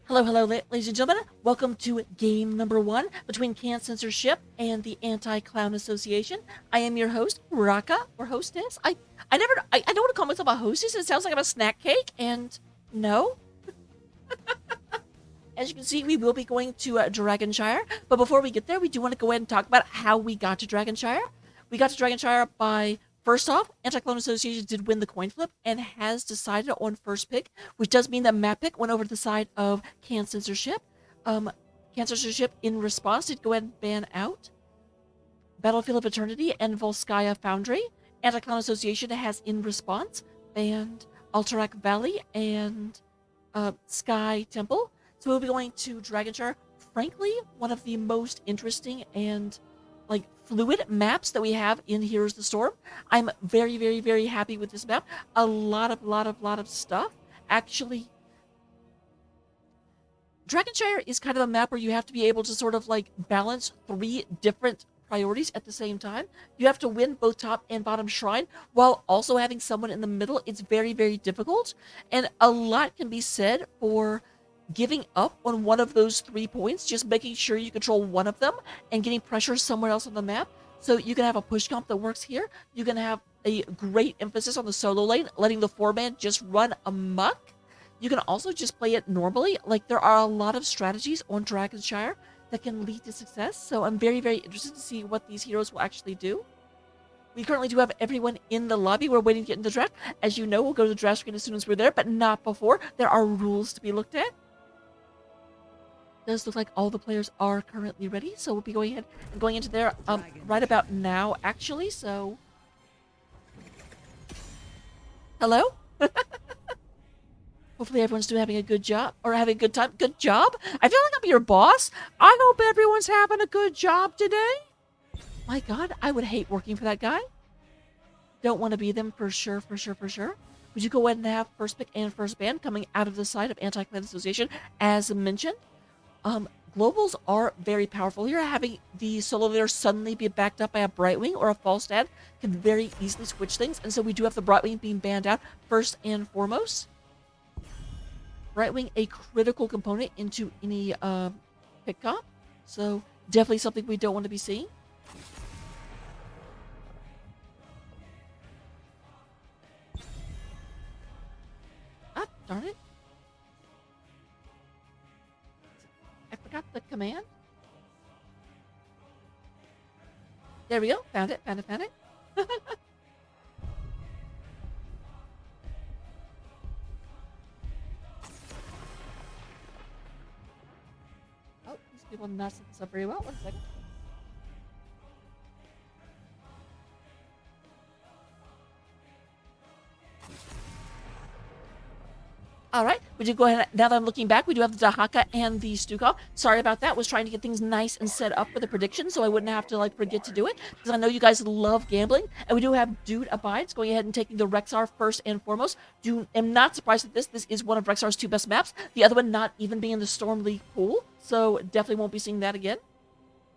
Hello, hello, ladies and gentlemen. Welcome to game number one between Can Censorship and the Anti-Clown Association. I am your host, Raka, or hostess. I don't want to call myself a hostess. It sounds like I'm a snack cake, and no. As you can see, we will be going to Dragonshire. But before we get there, we do want to go ahead and talk about how we got to Dragonshire. We got to Dragonshire by, first off, Anti-Clone Association did win the coin flip and has decided on first pick, which does mean that map pick went over to the side of Can Censorship. Can Censorship, in response, did go ahead and ban out Battlefield of Eternity and Volskaya Foundry. Anti-Clone Association has, in response, banned Alterac Valley and Sky Temple. So we'll be going to Dragonshire. Frankly, one of the most interesting and fluid maps that we have in Heroes of the Storm. I'm very, very, very happy with this map. A lot of stuff. Actually, Dragonshire is kind of a map where you have to be able to sort of balance three different priorities at the same time. You have to win both top and bottom shrine while also having someone in the middle. It's very, very difficult. And a lot can be said for giving up on one of those 3 points, just making sure you control one of them and getting pressure somewhere else on the map. So you can have a push comp that works here. You can have a great emphasis on the solo lane, letting the 4-man just run amok. You can also just play it normally. There are a lot of strategies on Dragonshire that can lead to success. So I'm very, very interested to see what these heroes will actually do. We currently do have everyone in the lobby. We're waiting to get into the draft. As you know, we'll go to the draft screen as soon as we're there, but not before. There are rules to be looked at. Does look like all the players are currently ready, so we'll be going ahead and going into there right about now, actually. So, hello. Hopefully everyone's still having a good job or having a good time. Good job. I feel like I'm your boss. I hope everyone's having a good job today. My God, I would hate working for that guy. Don't want to be them for sure. Would you go ahead and have first pick and first ban coming out of the side of Anti-Clan Association, as mentioned? Globals are very powerful here. Having the solo leader suddenly be backed up by a Brightwing or a false dad can very easily switch things, and so we do have the Brightwing being banned out first and foremost. Brightwing, a critical component into any pick comp, so definitely something we don't want to be seeing. Ah, darn it. I forgot the command. There we go. Found it. Oh, these people not set this up very well. 1 second. All right, we do go ahead. Now that I'm looking back, we do have the Dahaka and the Stukov. Sorry about that. Was trying to get things nice and set up for the prediction, so I wouldn't have to forget to do it, because I know you guys love gambling. And we do have Dude Abides going ahead and taking the Rexar first and foremost. Am not surprised at this. This is one of Rexar's 2 best maps. The other one not even being in the Storm League pool, so definitely won't be seeing that again.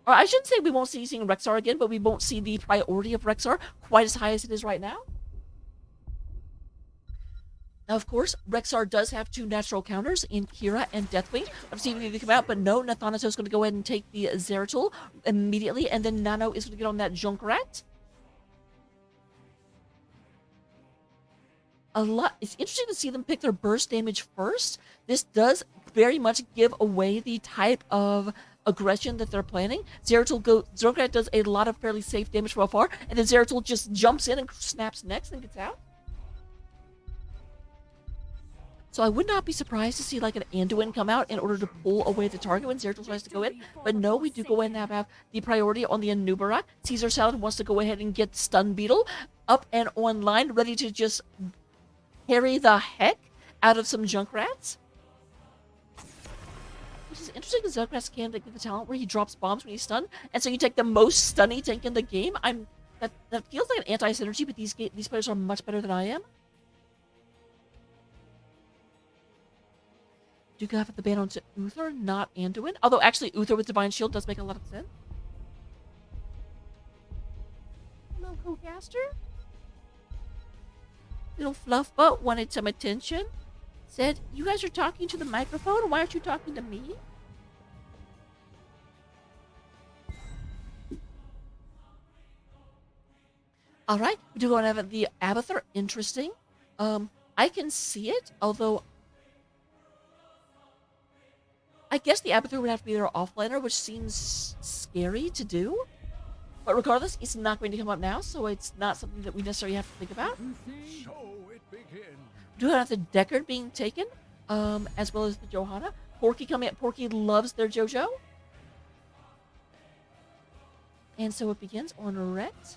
Or I shouldn't say we won't see seeing Rexar again, but we won't see the priority of Rexar quite as high as it is right now. Now, of course, Rexar does have 2 natural counters in Kira and Deathwing. I'm seeing if they come out, but no, Nathanatos is going to go ahead and take the Zeratul immediately, and then Nano is going to get on that Junkrat. It's interesting to see them pick their burst damage first. This does very much give away the type of aggression that they're planning. Junkrat does a lot of fairly safe damage from afar, and then Zeratul just jumps in and snaps next and gets out. So I would not be surprised to see an Anduin come out in order to pull away the target when Zeratul tries to go in. But no, we do go ahead and have the priority on the Anubarak. Caesar Salad wants to go ahead and get Stun Beetle up and online, ready to just carry the heck out of some Junkrats. Which is interesting because Junkrats can get the talent where he drops bombs when he's stunned. And so you take the most stunny tank in the game. That feels like an anti-synergy, but these players are much better than I am. Do you have the ban onto Uther, not Anduin? Although, actually, Uther with Divine Shield does make a lot of sense. Hello, co-caster. Little fluff butt wanted some attention. Said, you guys are talking to the microphone? Why aren't you talking to me? All right, we do go and have the Abathur. Interesting. I can see it, although I guess the Abathur would have to be their offlaner, which seems scary to do. But regardless, it's not going to come up now, so it's not something that we necessarily have to think about. So it begins. We do have the Deckard being taken, as well as the Johanna. Porky coming up. Porky loves their JoJo. And so it begins on Rhett.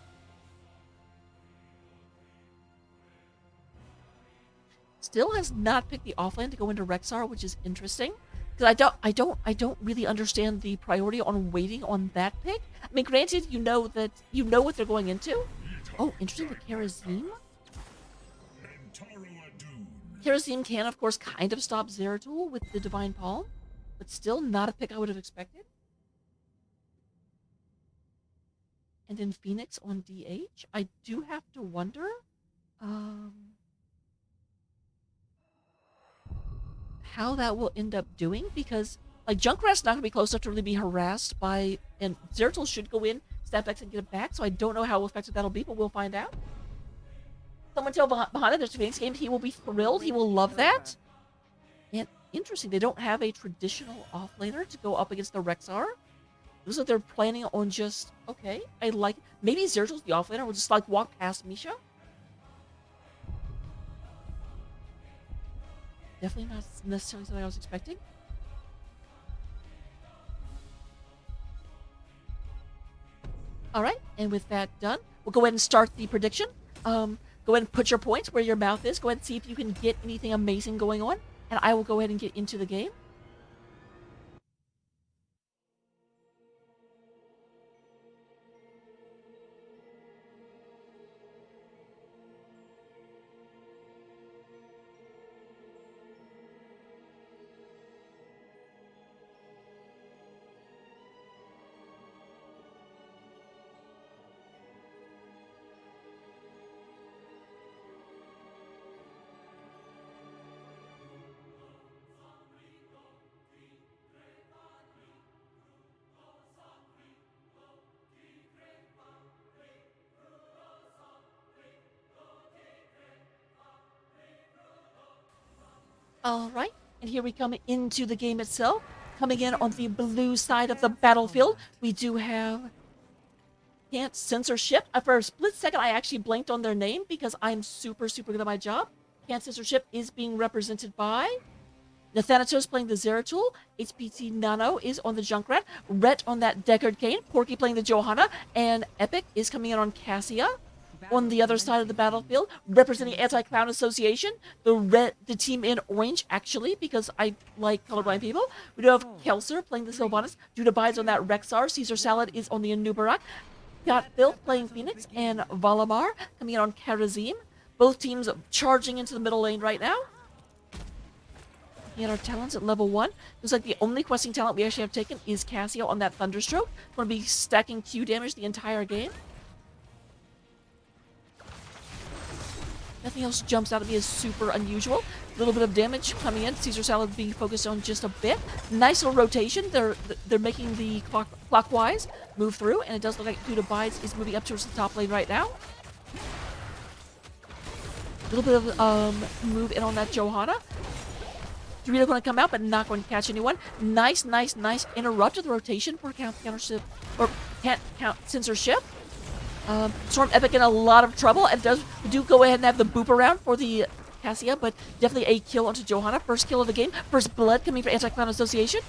Still has not picked the offlane to go into Rexar, which is interesting. Because I don't really understand the priority on waiting on that pick. I mean, granted, you know what they're going into. Oh, interesting, the Karazim. Karazim can, of course, kind of stop Zeratul with the Divine Palm, but still not a pick I would have expected. And then Phoenix on DH. I do have to wonder, how that will end up doing, because like Junkrat's not going to be close enough to really be harassed by, and Zeratul should go in, step back and get it back, so I don't know how effective that'll be, but we'll find out. Someone tell behind it there's a Phoenix game, he will be thrilled, he will love that. And interesting, they don't have a traditional offlaner to go up against the Rexar. It looks like they're planning on just, okay, I like, maybe Zeratul's the offlaner, we'll just like walk past Misha. Definitely not necessarily something I was expecting. Alright, and with that done, we'll go ahead and start the prediction. Go ahead and put your points where your mouth is. Go ahead and see if you can get anything amazing going on. And I will go ahead and get into the game. Alright, and here we come into the game itself. Coming in on the blue side of the battlefield, we do have Censorship. For a split second, I actually blanked on their name because I'm super good at my job. Censorship is being represented by Nathanatos playing the Zeratul, HPT Nano is on the Junkrat, Rhett on that Deckard Kane, Porky playing the Johanna, and Epic is coming in on Cassia. On the other side of the battlefield, representing Anti-Clown Association, the team in orange, actually, because I like colorblind people. We do have Censor playing the Sylvanas, Judah Bides on that Rexar, Caesar Salad is on the Anubarak, got Filth playing Phoenix, and Valamar coming in on Karazim. Both teams charging into the middle lane right now. Looking at our talents at level 1. Looks like the only questing talent we actually have taken is Cassia on that Thunderstroke. Going to be stacking Q damage the entire game. Nothing else jumps out at me as super unusual. A little bit of damage coming in. Caesar Salad being focused on just a bit. Nice little rotation. They're making the clockwise move through, and it does look like Judah Bides is moving up towards the top lane right now. A little bit of move in on that Johanna. Dorito going to come out, but not going to catch anyone. Nice interrupt of the rotation for countership, or can't count Censorship. Storm Epic in a lot of trouble, and do go ahead and have the boop around for the Cassia, but definitely a kill onto Johanna. First kill of the game. First blood coming for Anti-Clown Association.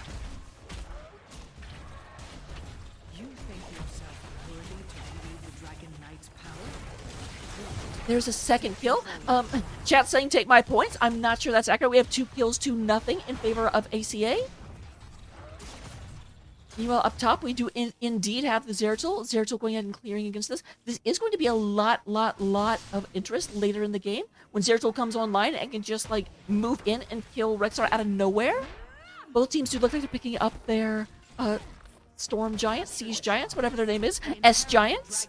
You think yourself worthy to wield the Dragon Knight's power? There's a second kill. Chat saying take my points. I'm not sure that's accurate. We have 2 kills to nothing in favor of ACA. Meanwhile, up top, we do indeed have the Zeratul. Zeratul going ahead and clearing against this. This is going to be a lot of interest later in the game when Zeratul comes online and can just, like, move in and kill Rexar out of nowhere. Both teams do look like they're picking up their Storm Giants, Siege Giants, whatever their name is, S Giants.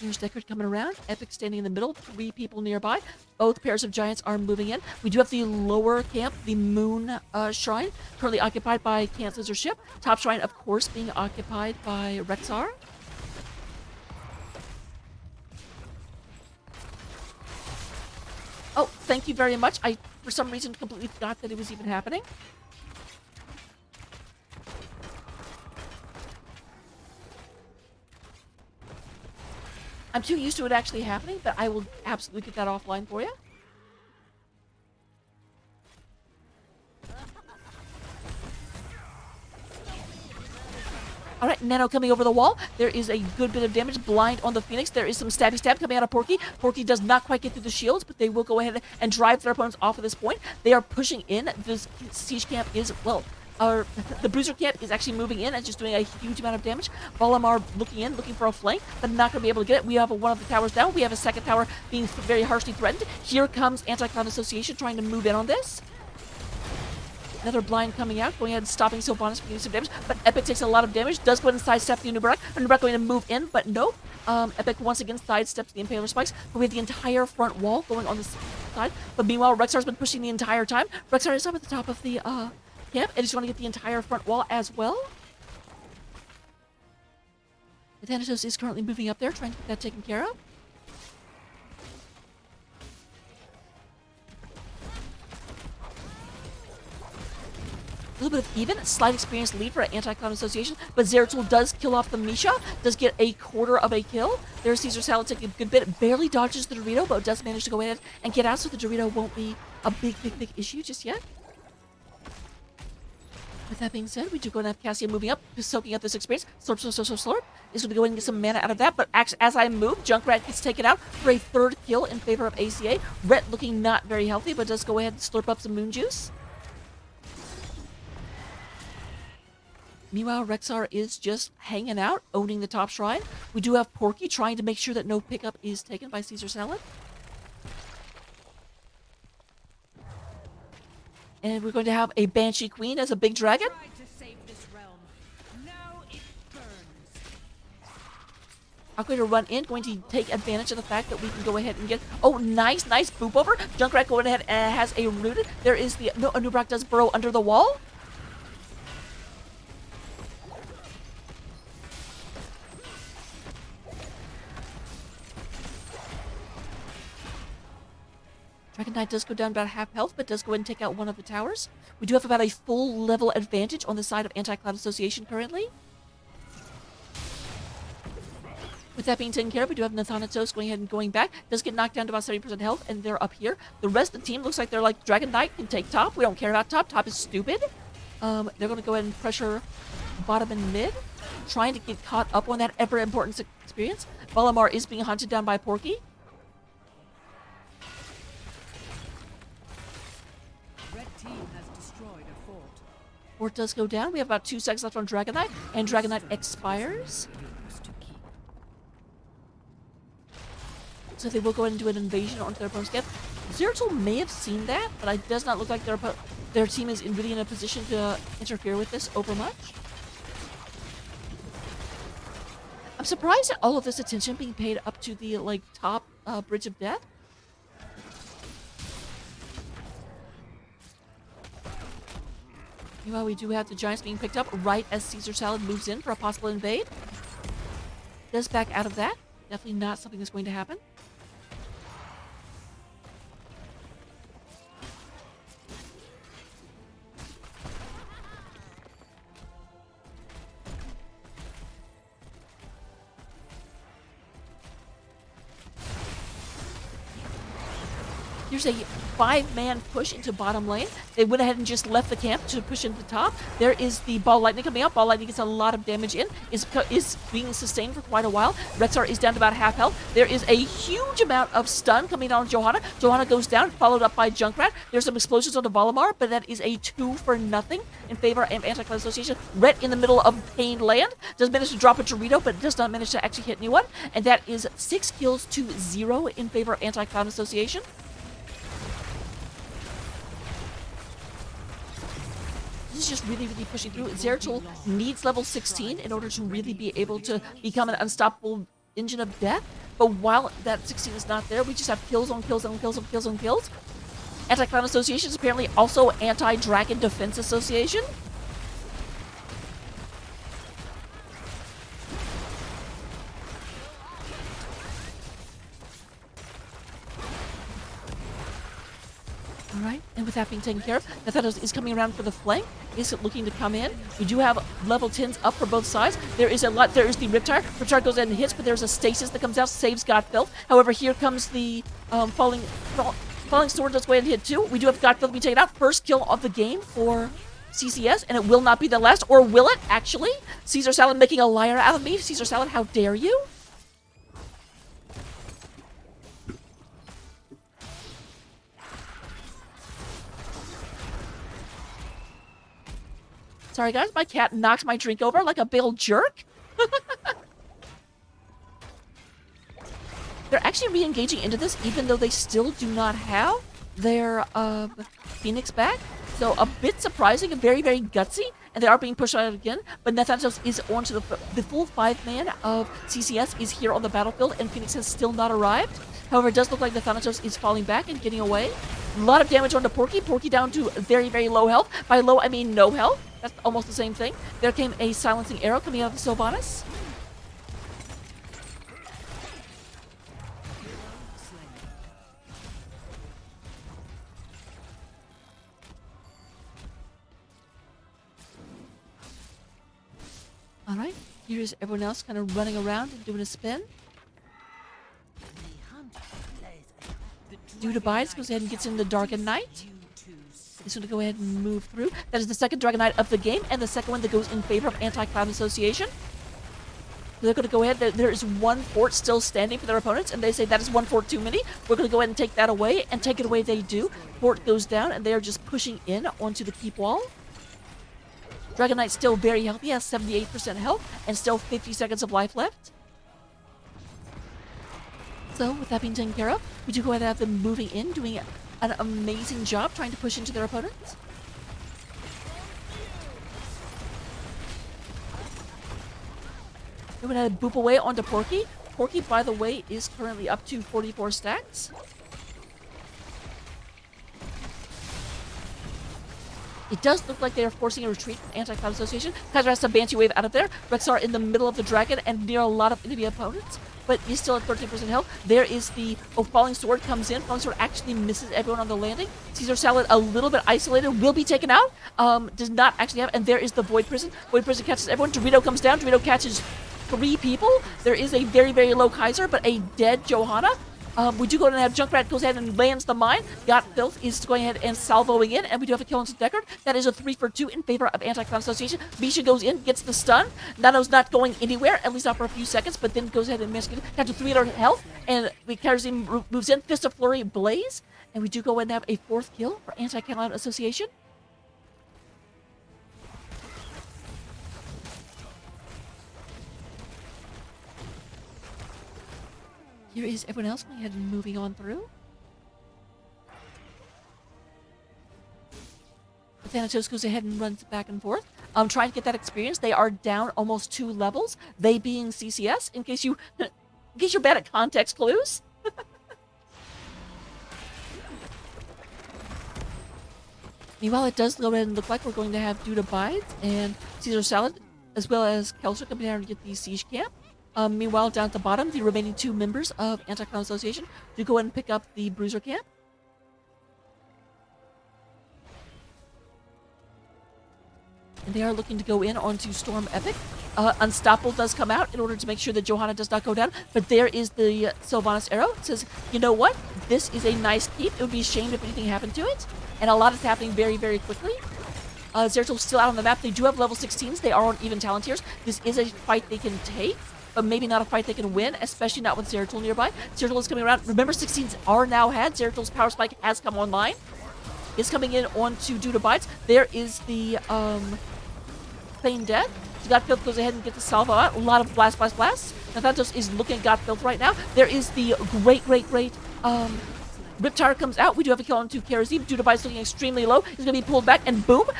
Here's Deckard coming around. Epic standing in the middle. 3 people nearby. Both pairs of giants are moving in. We do have the lower camp, the Moon Shrine, currently occupied by Censor ship. Top Shrine, of course, being occupied by Rexar. Oh, thank you very much. I, for some reason, completely forgot that it was even happening. I'm too used to it actually happening, but I will absolutely get that offline for you. All right, Nano coming over the wall. There is a good bit of damage. Blind on the Phoenix. There is some stabby stab coming out of Porky. Porky does not quite get through the shields, but they will go ahead and drive their opponents off at this point. They are pushing in. This siege camp is, well, the bruiser camp is actually moving in and just doing a huge amount of damage. Valamar looking in, looking for a flank, but not going to be able to get it. We have one of the towers down. We have a second tower being very harshly threatened. Here comes Anti-Cloud Association trying to move in on this. Another blind coming out, going ahead and stopping Sylvanas from getting some damage, but Epic takes a lot of damage, does go ahead and sidestep the Nubarak. Nubarak going to move in, but nope. Epic once again sidesteps the Impaler Spikes, but we have the entire front wall going on this side. But meanwhile, Rexar's been pushing the entire time. Rexar is up at the top of the camp, and he's going to get the entire front wall as well. The Thanatos is currently moving up there, trying to get that taken care of. A little bit of even, slight experience lead for Anti-Cloud Association, but Zeratul does kill off the Misha, does get a quarter of a kill. There's Caesar Salad taking a good bit, barely dodges the Dorito, but does manage to go ahead and get out, so the Dorito won't be a big issue just yet. With that being said, we do go and have Cassia moving up, just soaking up this experience. Slurp, slurp, slurp, slurp. Is going to go ahead and get some mana out of that, but as I move, Junkrat gets taken out for a 3rd kill in favor of ACA. Rhett looking not very healthy, but does go ahead and slurp up some moon juice. Meanwhile, Rexar is just hanging out, owning the top shrine. We do have Porky trying to make sure that no pickup is taken by Caesar Salad. And we're going to have a Banshee Queen as a big dragon. Tried to save this realm. Now it burns. I'm going to run in, going to take advantage of the fact that we can go ahead and get... Oh, nice boop over. Junkrat going ahead and has a rooted. There is the... No, Anubrak does burrow under the wall. Dragon Knight does go down about half health, but does go ahead and take out one of the towers. We do have about a full level advantage on the side of Anti-Cloud Association currently. With that being taken care of, we do have Nathanatos going ahead and going back. Does get knocked down to about 70% health, and they're up here. The rest of the team looks like they're like, Dragon Knight can take top. We don't care about top. Top is stupid. They're going to go ahead and pressure bottom and mid, trying to get caught up on that ever-important experience. Valamar is being hunted down by Porky. Fort does go down. We have about 2 seconds left on Dragon Knight, and Dragon Knight expires. So they will go ahead and do an invasion onto their opponent's camp. Zeratul may have seen that, but it does not look like their team is really in a position to interfere with this over much. I'm surprised at all of this attention being paid up to the top Bridge of Death. Meanwhile, we do have the Giants being picked up right as Caesar Salad moves in for a possible invade. Does back out of that. Definitely not something that's going to happen. Here's a 5-man push into bottom lane. They went ahead and just left the camp to push into the top. There is the Ball Lightning coming out. Ball Lightning gets a lot of damage in. Is being sustained for quite a while. Rexar is down to about half health. There is a huge amount of stun coming down on Johanna. Johanna goes down, followed up by Junkrat. There's some explosions onto Valamar, but that is a 2 for nothing in favor of Anti-Cloud Association. Rhett in the middle of Pained Land. Does manage to drop a Dorito, but does not manage to actually hit anyone. And that is 6 kills to 0 in favor of Anti-Cloud Association. This is just really pushing through. Zeratul needs level 16 in order to really be able to become an unstoppable engine of death. But while that 16 is not there, we just have kills on kills on kills on kills on kills. Anti-Clown Association is apparently also Anti-Dragon Defense Association. Alright, and with that being taken care of, Nathanos is coming around for the flank, is looking to come in. We do have level 10s up for both sides. There is the Riptire. Riptire goes in and hits, but there's a stasis that comes out, saves Godfilth. However, here comes the falling sword. Let's go ahead and hit too. We do have Godfilth be taken out. First kill of the game for CCS, and it will not be the last, or will it, actually? Caesar Salad making a liar out of me. Caesar Salad, how dare you? Sorry, guys, my cat knocked my drink over like a big old jerk. They're actually re-engaging into this, even though they still do not have their Phoenix back. So a bit surprising and very, very gutsy. And they are being pushed out again. But Nathanos is on to the full 5-man of CCS is here on the battlefield, and Phoenix has still not arrived. However, it does look like Nathanos is falling back and getting away. A lot of damage onto Porky. Porky down to very, very low health. By low, I mean no health. That's almost the same thing. There came a silencing arrow coming out of the Sylvanas. Alright, here's everyone else kind of running around and doing a spin. Dude abides, goes ahead and gets in the Dragon Knight. He's going to go ahead and move through. That is the second Dragon Knight of the game, and the second one that goes in favor of Anti-Cloud Association. They're going to go ahead. There is one fort still standing for their opponents, and they say that is one fort too many. We're going to go ahead and take that away, and take it away they do. Fort goes down, and they are just pushing in onto the keep wall. Dragon Knight's still very healthy, has 78% health, and still 50 seconds of life left. So, with that being taken care of, we do go ahead and have them moving in, doing an amazing job trying to push into their opponents. We're going to boop away onto Porky. Porky, by the way, is currently up to 44 stacks. It does look like they are forcing a retreat from Anti-Cloud Association. Kaiser has to Banshee Wave out of there. Rexar in the middle of the dragon and near a lot of enemy opponents, but he's still at 13% health. There is the Falling Sword comes in. Falling Sword actually misses everyone on the landing. Caesar Salad, a little bit isolated, will be taken out. Does not actually have, and there is the Void Prison. Void Prison catches everyone. Dorito comes down. Dorito catches 3 people. There is a very, very low Kaiser, but a dead Johanna. We do go ahead and have Junkrat goes ahead and lands the mine. Godfilth is going ahead and salvoing in, and we do have a kill on Deckard. That is a 3-for-2 in favor of Anti-Clown Association. Misha goes in, gets the stun. Nano's not going anywhere, at least not for a few seconds, but then goes ahead and manages to get down to 300 health, and Karazim moves in, Fist of Flurry, Blaze, and we do go ahead and have a 4th kill for Anti-Clown Association. Here is everyone else going ahead and moving on through. Thanatos goes ahead and runs back and forth. Trying to get that experience. They are down almost 2 levels. They being CCS, in case you're bad at context clues. Meanwhile, it does go ahead and look like we're going to have Dude Abides and Caesar Salad, as well as Kelser coming down to get the siege camp. Meanwhile, down at the bottom, the remaining 2 members of Anti-Clown Association do go ahead and pick up the Bruiser camp. And they are looking to go in onto Storm Epic. Unstoppable does come out in order to make sure that Johanna does not go down. But there is the Sylvanas arrow. It says, you know what? This is a nice keep. It would be ashamed if anything happened to it. And a lot is happening very, very quickly. Zeratil's still out on the map. They do have level 16s. They are on even talent tiers. This is a fight they can take, but maybe not a fight they can win, especially not with Zeratil nearby. Zeratil is coming around. Remember, 16s are now had. Zeratil's power spike has come online. It's coming in onto Dude Abides. There is the Feign Death. So Godfilth goes ahead and gets the salvo out. A lot of blast. Nathantos is looking at Godfilth right now. There is the great Riptire comes out. We do have a kill on 2 Karazim. Dude Abides looking extremely low. He's going to be pulled back, and boom!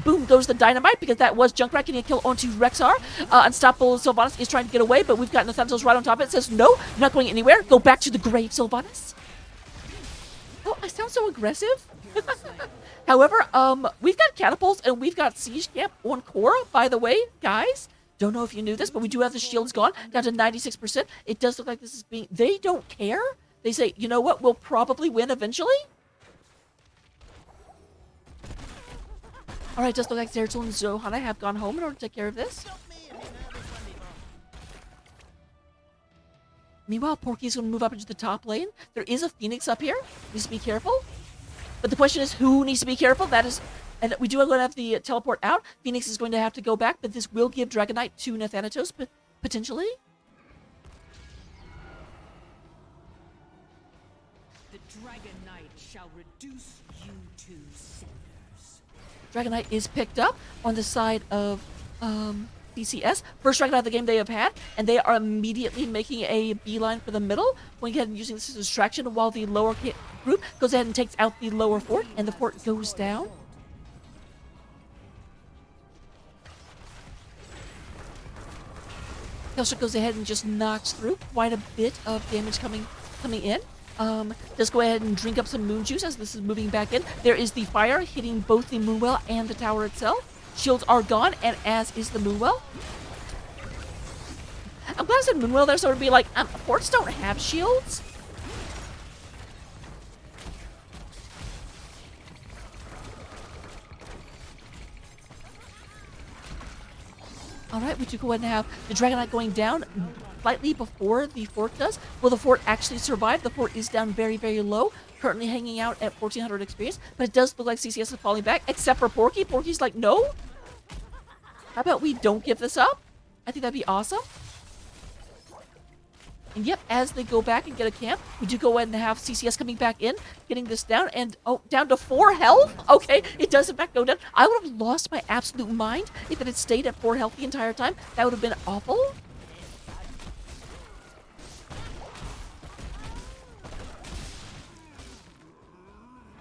Boom goes the dynamite, because that was Junkrat getting a kill onto Rexar. Unstoppable Sylvanas is trying to get away, but we've got Nathanatos right on top of it. Says, no, you're not going anywhere. Go back to the grave, Sylvanas. Oh, I sound so aggressive. However, we've got catapults and we've got siege camp on core, by the way, guys. Don't know if you knew this, but we do have the shields gone down to 96%. It does look like this is being... They don't care. They say, you know what? We'll probably win eventually. All right, just look like Zeratul and Johanna have gone home in order to take care of this. Meanwhile, Porky's going to move up into the top lane. There is a Phoenix up here. Needs to be careful. But the question is, who needs to be careful? That is... And we do going to have the teleport out. Phoenix is going to have to go back, but this will give Dragonite to Nathanatos, potentially. The Dragonite shall reduce you to cinders. Dragonite is picked up on the side of BCS. First Dragonite of the game they have had, and they are immediately making a beeline for the middle, going ahead and using this as a distraction while the lower group goes ahead and takes out the lower fort, and the fort goes down. Kelsey goes ahead and just knocks through quite a bit of damage coming in. Just go ahead and drink up some moon juice as this is moving back in. There is the fire hitting both the moonwell and the tower itself. Shields are gone, and as is the moonwell. I'm glad I said moonwell there, so it would be like, forts don't have shields. Alright, we do go ahead and have the Dragonite going down slightly before the fort does. Will the fort actually survive? The fort is down very, very low, currently hanging out at 1400 experience, but it does look like CCS is falling back, except for Porky. Porky's like, no? How about we don't give this up? I think that'd be awesome. And yep, as they go back and get a camp, we do go ahead and have CCS coming back in, getting this down, and oh, down to 4 health? Okay, it does in fact go down. I would have lost my absolute mind if it had stayed at 4 health the entire time. That would have been awful.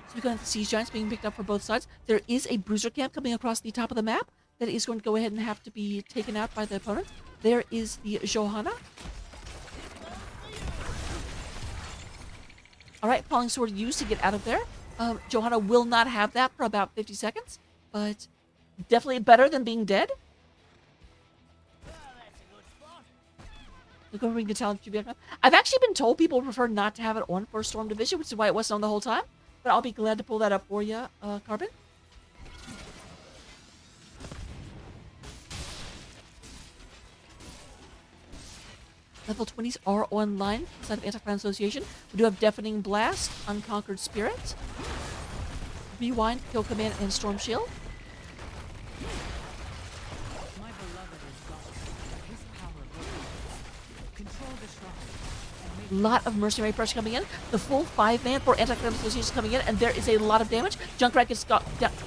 So we're going to have the Siege Giants being picked up for both sides. There is a Bruiser camp coming across the top of the map that is going to go ahead and have to be taken out by the opponent. There is the Johanna. Alright, Falling Sword used to get out of there. Johanna will not have that for about 50 seconds, but definitely better than being dead. We're going to bring the talent to be back. I've actually been told people prefer not to have it on for Storm Division, which is why it wasn't on the whole time. But I'll be glad to pull that up for you, Carbon. Level 20s are online inside of Anti-Clan Association. We do have Deafening Blast, Unconquered Spirit, Rewind, Kill Command, and Storm Shield. My beloved is gone. His power will control the shrine. Lot of mercenary pressure coming in. The full 5-man for Anti-Clan Association is coming in, and there is a lot of damage. Junkrat gets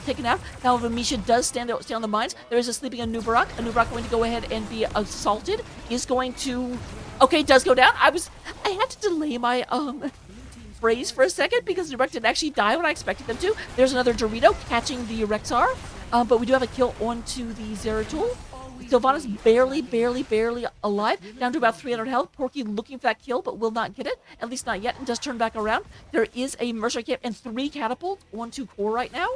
taken out. However, Misha does stay on the mines. There is a sleeping Anubarak. Anubarak going to go ahead and be assaulted. Is going to... Okay, does go down. I had to delay my phrase for a second because the Anubarak didn't actually die when I expected them to. There's another Dorito catching the Rexar, but we do have a kill onto the Zeratul. Sylvanas barely alive, down to about 300 health. Porky looking for that kill, but will not get it, at least not yet, and does turn back around. There is a Mercer camp and 3 catapults, 1-2 core right now.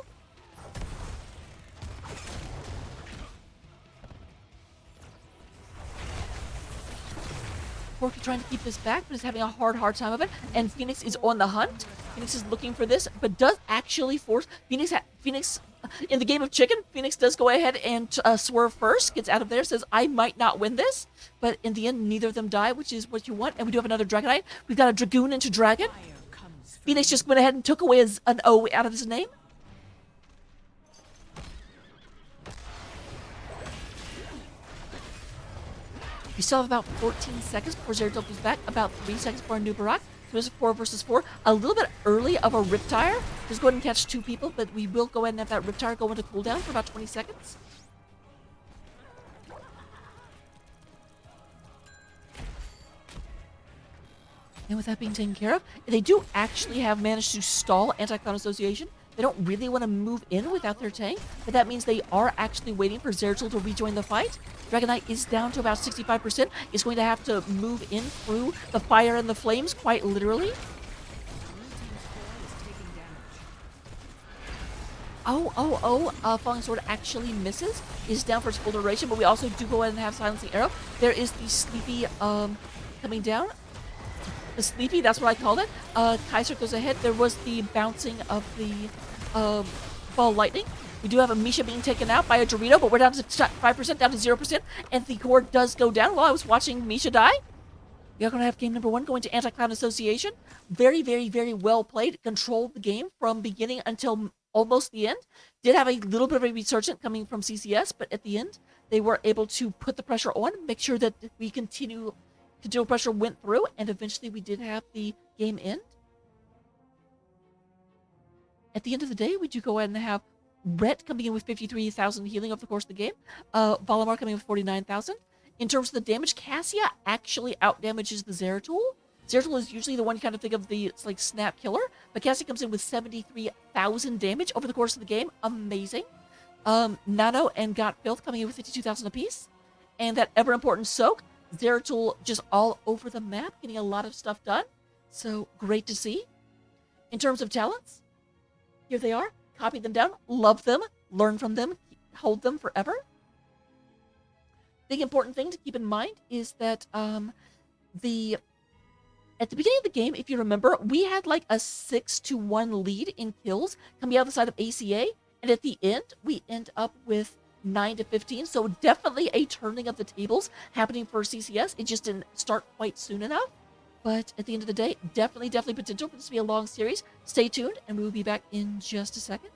Porky trying to keep this back, but is having a hard time of it, and Phoenix is on the hunt. Phoenix is looking for this, but does actually force... Phoenix... In the game of chicken, Phoenix does go ahead and swerve first, gets out of there, says, I might not win this, but in the end, neither of them die, which is what you want, and we do have another Dragonite. We've got a Dragoon into Dragon. Phoenix just went ahead and took away an O out of his name. We still have about 14 seconds before Zeratul comes back, about 3 seconds for Anubarak. So it's a 4 versus 4. A little bit early of a Riptire. Just go ahead and catch 2 people, but we will go ahead and have that Riptire go into cooldown for about 20 seconds. And with that being taken care of, they do actually have managed to stall Anti-Clan Association. They don't really want to move in without their tank, but that means they are actually waiting for Zeratul to rejoin the fight. Dragon Knight is down to about 65%. Is going to have to move in through the fire and the flames, quite literally. Falling Sword actually misses. Is down for its full duration, but we also do go ahead and have Silencing Arrow. There is the Sleepy coming down. The Sleepy, that's what I called it. Kaiser goes ahead. There was the bouncing of the Ball Lightning. We do have a Misha being taken out by a Dorito, but we're down to 5%, down to 0%, and the core does go down while I was watching Misha die. We are going to have game number 1 going to Anti-Cloud Association. Very, very, very well played. Controlled the game from beginning until almost the end. Did have a little bit of a resurgent coming from CCS, but at the end, they were able to put the pressure on, make sure that we continual pressure went through, and eventually we did have the game end. At the end of the day, we do go ahead and have Rhett coming in with 53,000 healing over the course of the game. Valimar coming in with 49,000. In terms of the damage, Cassia actually outdamages the Zeratul. Zeratul is usually the one you kind of think of the like snap killer, but Cassia comes in with 73,000 damage over the course of the game. Amazing. Nano and Got Filth coming in with 52,000 apiece. And that ever important Soak, Zeratul just all over the map, getting a lot of stuff done. So great to see. In terms of talents, here they are. Copy them down, love them, learn from them, hold them forever. Big important thing to keep in mind is that at the beginning of the game, if you remember, we had like a 6-1 lead in kills coming out the side of ACA, and at the end, we end up with 9-15. So definitely a turning of the tables happening for CCS. It just didn't start quite soon enough. But at the end of the day, definitely potential for this to be a long series. Stay tuned, and we will be back in just a second.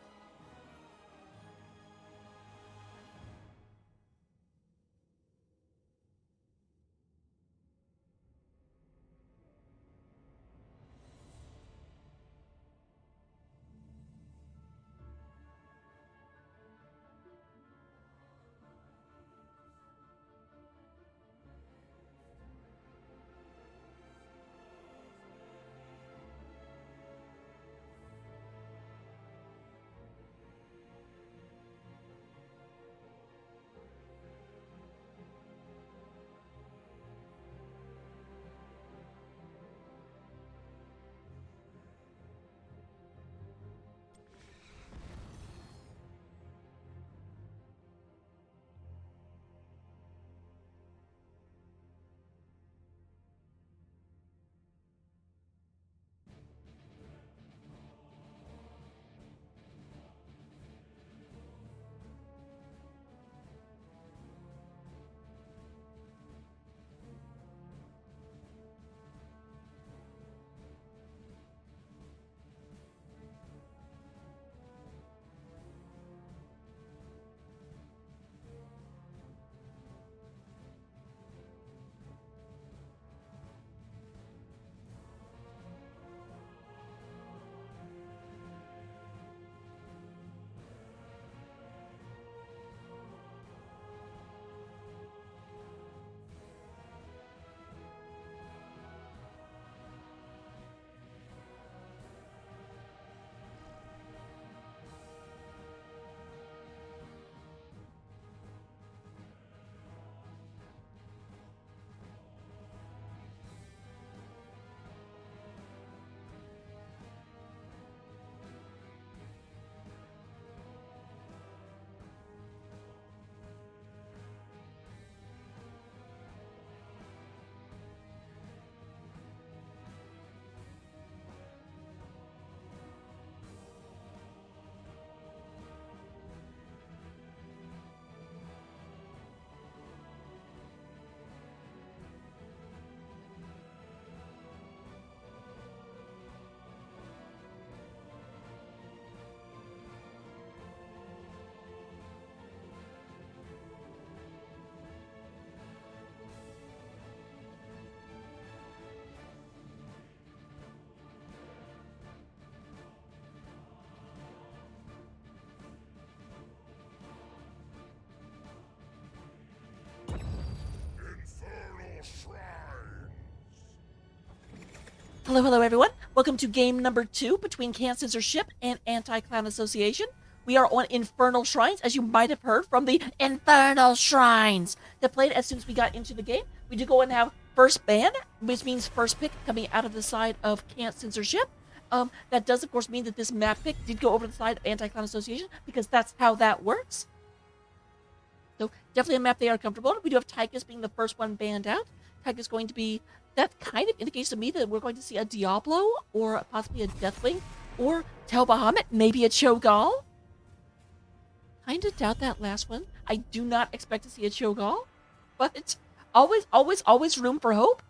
Hello, hello, everyone. Welcome to game number 2 between Can Censorship and Anti-Clown Association. We are on Infernal Shrines, as you might have heard from the Infernal Shrines that played as soon as we got into the game. We do go and have first ban, which means first pick coming out of the side of Can Censorship. That does, of course, mean that this map pick did go over to the side of Anti-Clown Association, because that's how that works. So, definitely a map they are comfortable in. We do have Tychus being the first one banned out. Tychus going to be... That kind of indicates to me that we're going to see a Diablo, or possibly a Deathwing, or Tel Bahamut, maybe a Cho'Gall. Kind of doubt that last one. I do not expect to see a Cho'Gall, but always room for hope.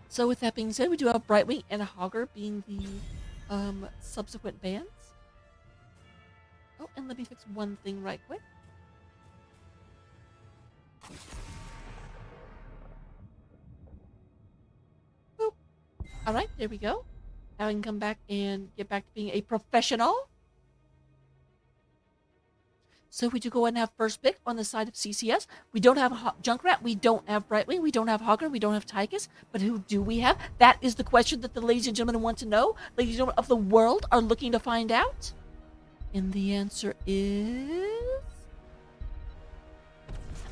So with that being said, we do have Brightwing and Hogger being the subsequent bans. Oh, and let me fix one thing right quick. Boop. All right, there we go. Now I can come back and get back to being a professional. So we do go and have first pick on the side of CCS. We don't have Junkrat, we don't have Brightwing, we don't have Hogger, we don't have Tychus. But who do we have? That is the question that the ladies and gentlemen want to know. Ladies and gentlemen of the world are looking to find out. And the answer is...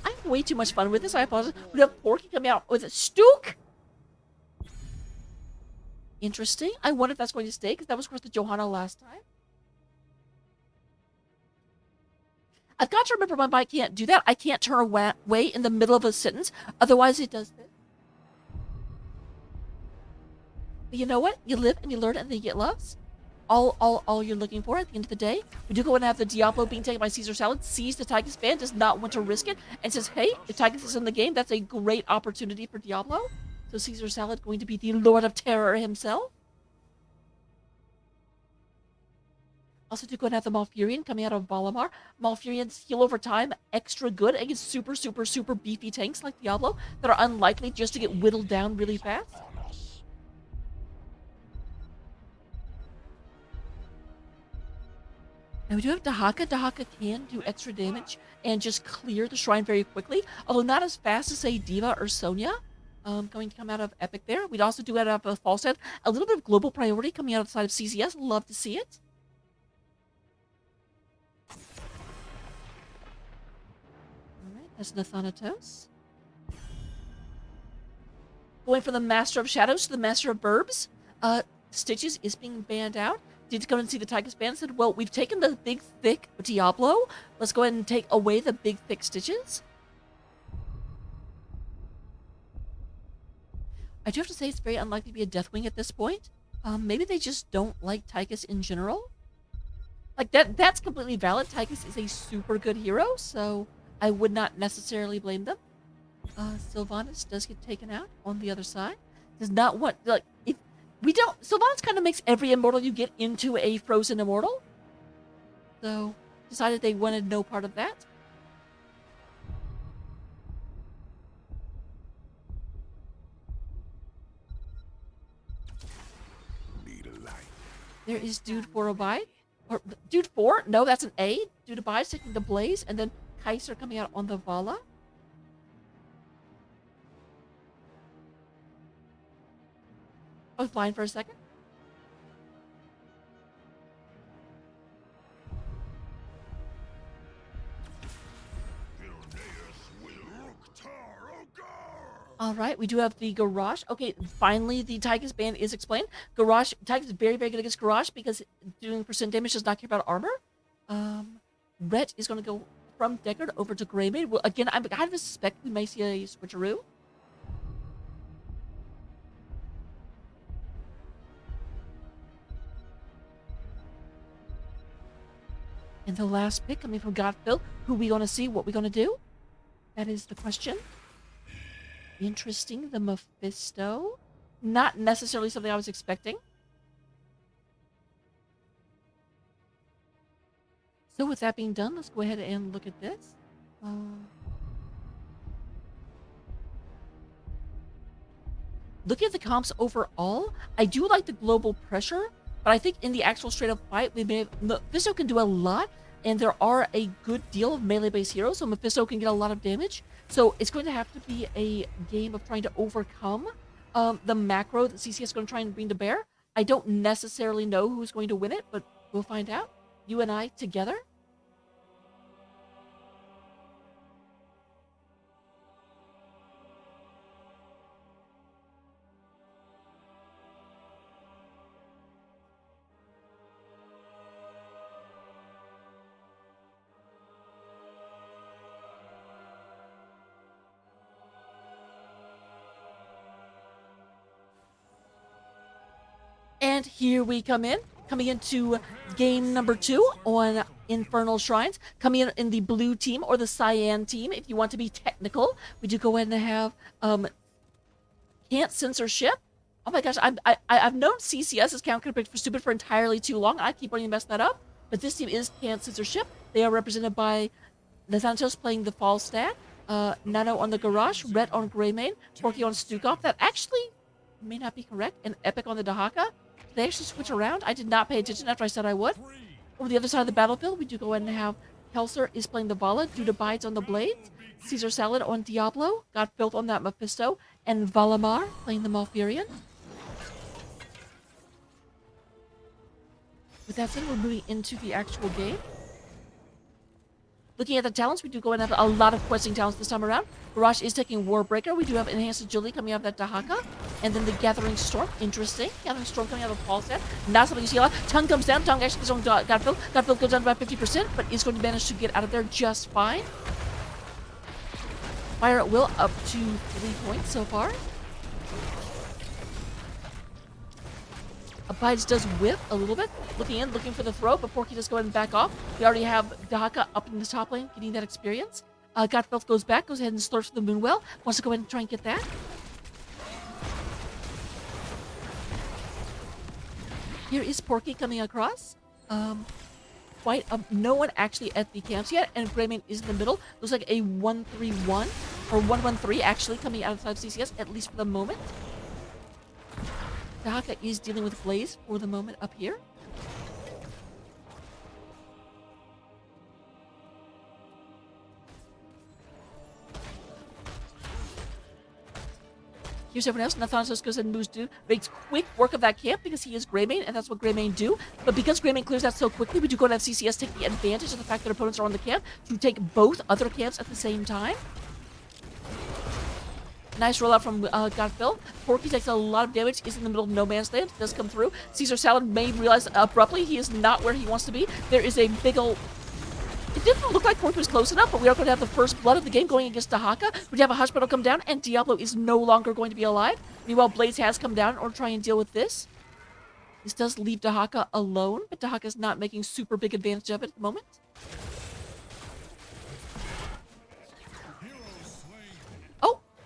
I have way too much fun with this, I apologize. We have Porky coming out with a Stook. Interesting. I wonder if that's going to stay, because that was, of course, the Johanna last time. I've got to remember my mic can't do that. I can't turn away in the middle of a sentence. Otherwise, it does this. But you know what? You live and you learn and then you get loves. All you're looking for at the end of the day. We do go and have the Diablo being taken by Caesar Salad. Sees the Tychus ban, does not want to risk it, and says, hey, if Tychus is in the game, that's a great opportunity for Diablo. So Caesar Salad going to be the Lord of Terror himself. Also, do go and have the Malfurion coming out of Valimar. Malfurions heal over time, extra good against super beefy tanks like Diablo that are unlikely just to get whittled down really fast. And we do have Dahaka. Dahaka can do extra damage and just clear the shrine very quickly, although not as fast as, say, Diva or Sonya. Going to come out of Epic there. We'd also do have a false head. A little bit of global priority coming out of the side of CCS. Love to see it. That's Nathanatos. Going from the Master of Shadows to the Master of Burbs. Stitches is being banned out. Did come and see the Tychus ban and said, well, we've taken the big, thick Diablo. Let's go ahead and take away the big, thick Stitches. I do have to say it's very unlikely to be a Deathwing at this point. Maybe they just don't like Tychus in general. Like, that's completely valid. Tychus is a super good hero, so... I would not necessarily blame them. Sylvanas does get taken out on the other side. Does not want, like, if we don't, Sylvanas kind of makes every immortal you get into a frozen immortal. So, decided they wanted no part of that. Need a light. There is Dude 4 Abide. Or, Dude 4? No, that's an A. Dude Abide taking the Blaze, and then Kaiser coming out on the Vala. I was blind for a second. All right, we do have the Garrosh. Okay, finally the Tychus ban is explained. Garrosh, Tychus is very, very good against Garrosh because doing percent damage does not care about armor. Rhett is going to go from Deckard over to Greymane. Well, again, I kind of suspect we may see a switcheroo. And the last pick coming from Godfill. Who we going to see? What we going to do? That is the question. Interesting. The Mephisto. Not necessarily something I was expecting. So with that being done, let's go ahead and look at this. Looking at the comps overall, I do like the global pressure, but I think in the actual straight-up fight, Mephisto can do a lot. and there are a good deal of melee-based heroes, so Mephisto can get a lot of damage. So it's going to have to be a game of trying to overcome the macro that CCS is going to try and bring to bear. I don't necessarily know who's going to win it, but we'll find out. You and I together. And here we coming into game number 2 on Infernal Shrines. Coming in the blue team or the cyan team, if you want to be technical, we do go ahead and have can't censorship. Oh my gosh, I've known CCS's count could for stupid for entirely too long. I keep wanting to mess that up, but this team is can't censorship. They are represented by the Thanatos playing the Falstad, Nano on the Garage, Red on Greymane, Porky on Stukov. That actually may not be correct, and Epic on the Dahaka. They actually switch around. I did not pay attention after I said I would. Over the other side of the battlefield, we do go ahead and have Kelser is playing the Vala, Duda Bides on the Blades, Caesar Salad on Diablo, got built on that Mephisto, and Valamar playing the Malfurion. With that said, we're moving into the actual game. Looking at the talents, we do go and have a lot of questing talents this time around. Garage is taking Warbreaker. We do have Enhanced Agility coming out of that Dahaka. And then the Gathering Storm. Interesting. Gathering Storm coming out of Falstad. Not something you see a lot. Tongue comes down. Tongue actually goes on Godfield. Godfield goes down to about 50%, but is going to manage to get out of there just fine. Fire at Will up to 3 points so far. Bides does whip a little bit, looking for the throw, but Porky does go ahead and back off. We already have Dahaka up in the top lane, getting that experience. Godfeld goes back, goes ahead and slurps for the Moonwell. Wants to go ahead and try and get that. Here is Porky coming across. No one actually at the camps yet, and Greymane is in the middle. Looks like a 1-3-1, or 1-1-3 actually coming outside of CCS, at least for the moment. Dahaka is dealing with Blaze for the moment up here. Here's everyone else. Nathanatos goes ahead and moves to makes quick work of that camp because he is Greymane, and that's what Greymane do. But because Greymane clears that so quickly, we do go to have CCS take the advantage of the fact that opponents are on the camp to take both other camps at the same time. Nice rollout from Godfill. Porky takes a lot of damage, is in the middle of no man's land, does come through. Caesar Salad may realize abruptly he is not where he wants to be. There is a big ol'... It didn't look like Porky was close enough, but we are going to have the first blood of the game going against Dahaka. We have a hospital come down, and Diablo is no longer going to be alive. Meanwhile, Blaze has come down in order to try and deal with this. This does leave Dahaka alone, but Dahaka is not making super big advantage of it at the moment.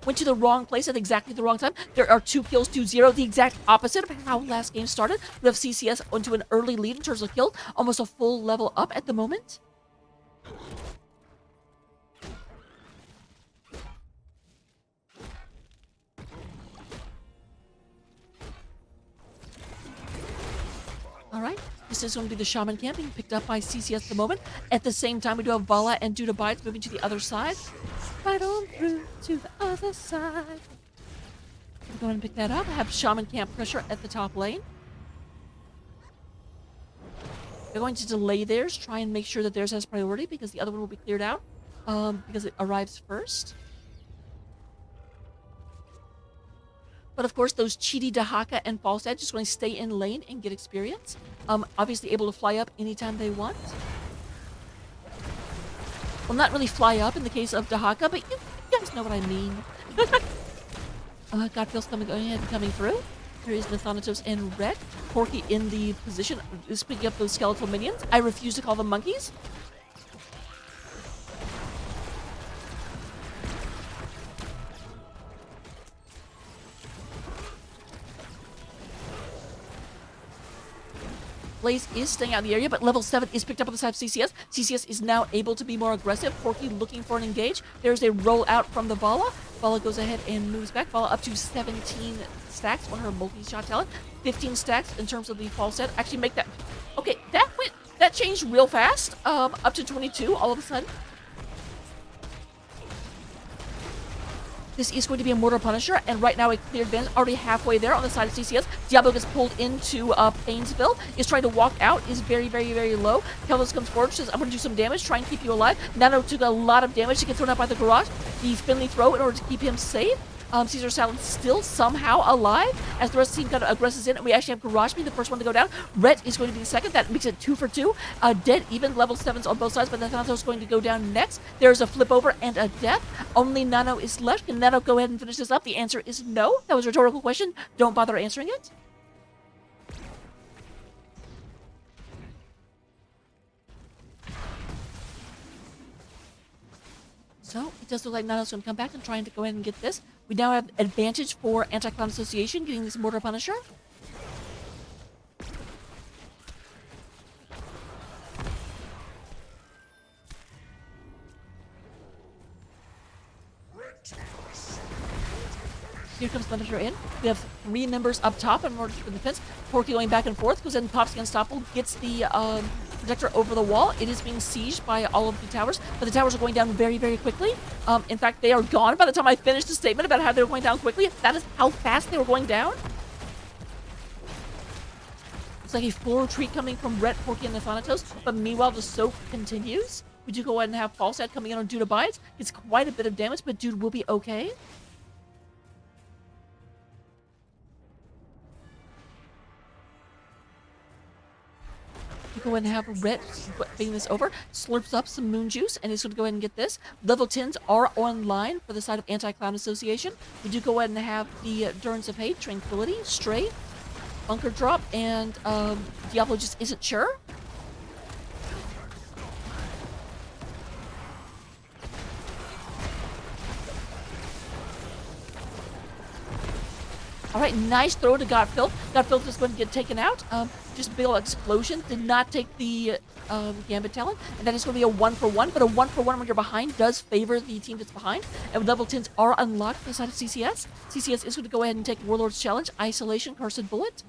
Went to the wrong place at exactly the wrong time. There are 2 kills to 0, the exact opposite of how last game started. We have CCS onto an early lead in terms of kills, almost a full level up at the moment. All right, this is going to be the Shaman camp being picked up by CCS at the moment. At the same time, we do have Vala and Duda Bites moving to the other side. Right on through to the other side. Go ahead and pick that up. I have Shaman camp pressure at the top lane. They're going to delay theirs, try and make sure that theirs has priority because the other one will be cleared out because it arrives first. But of course, those cheaty Dahaka and Falstad just going to stay in lane and get experience. Obviously able to fly up anytime they want. Well, not really fly up in the case of Dahaka, but you guys know what I mean. Godfield's coming through. There is the Thanatos and Red. Porky in the position is picking up those skeletal minions. I refuse to call them monkeys. Blaze is staying out of the area, but level 7 is picked up on the side of CCS. CCS is now able to be more aggressive. Porky looking for an engage. There's a roll out from the Vala. Vala goes ahead and moves back. Vala up to 17 stacks on her multi-shot talent. 15 stacks in terms of the fall set. Actually make that... Okay, that that changed real fast. Up to 22 all of a sudden. This is going to be a Mortar Punisher, and right now a clear advantage, already halfway there on the side of CCS. Diablo gets pulled into Painesville, is trying to walk out, is very, very, very low. Kelvis comes forward, says, I'm going to do some damage, try and keep you alive. Nano took a lot of damage to get thrown out by the garage. The Finley throw in order to keep him safe. Caesar Salad still somehow alive as the rest of the team kind of aggresses in, and we actually have Garage Me, the first one to go down. Rhett is going to be the second. That makes it 2 for 2. Dead even, level 7s on both sides, but Nathanato is going to go down next. There's a flip over and a death. Only Nano is left. Can Nano go ahead and finish this up? The answer is no. That was a rhetorical question. Don't bother answering it. So it does look like Nano's going to come back and trying to go ahead and get this. We now have advantage for Anti-Clown Association getting this Mortar Punisher. Here comes Punisher in. We have 3 members up top in order for the defense. Porky going back and forth, goes in, pops the Unstoppable, gets the projector over the wall. It is being sieged by all of the towers, but the towers are going down very, very quickly. In fact, they are gone by the time I finished the statement about how they were going down quickly. That is how fast they were going down. It's like a full retreat coming from Rhett, Porky, and the Thanatos, but meanwhile, the soak continues. We do go ahead and have Falstad coming in on Dude Abides. It's quite a bit of damage, but Dude will be okay. Go ahead and have Rhett bring this over, slurps up some moon juice, and is going to go ahead and get this. Level 10s are online for the side of Anti-Clown Association. We do go ahead and have the Durance of Hate, Tranquility, Stray, Bunker Drop, and Diablo just isn't sure. All right, nice throw to Godfilth. Godfilth is going to get taken out. Just big old explosion. Did not take the Gambit talent. And that is going to be a 1-for-1. But a 1-for-1 when you're behind does favor the team that's behind. And level 10s are unlocked on the side of CCS. CCS is going to go ahead and take Warlord's Challenge, Isolation, Cursed Bullet.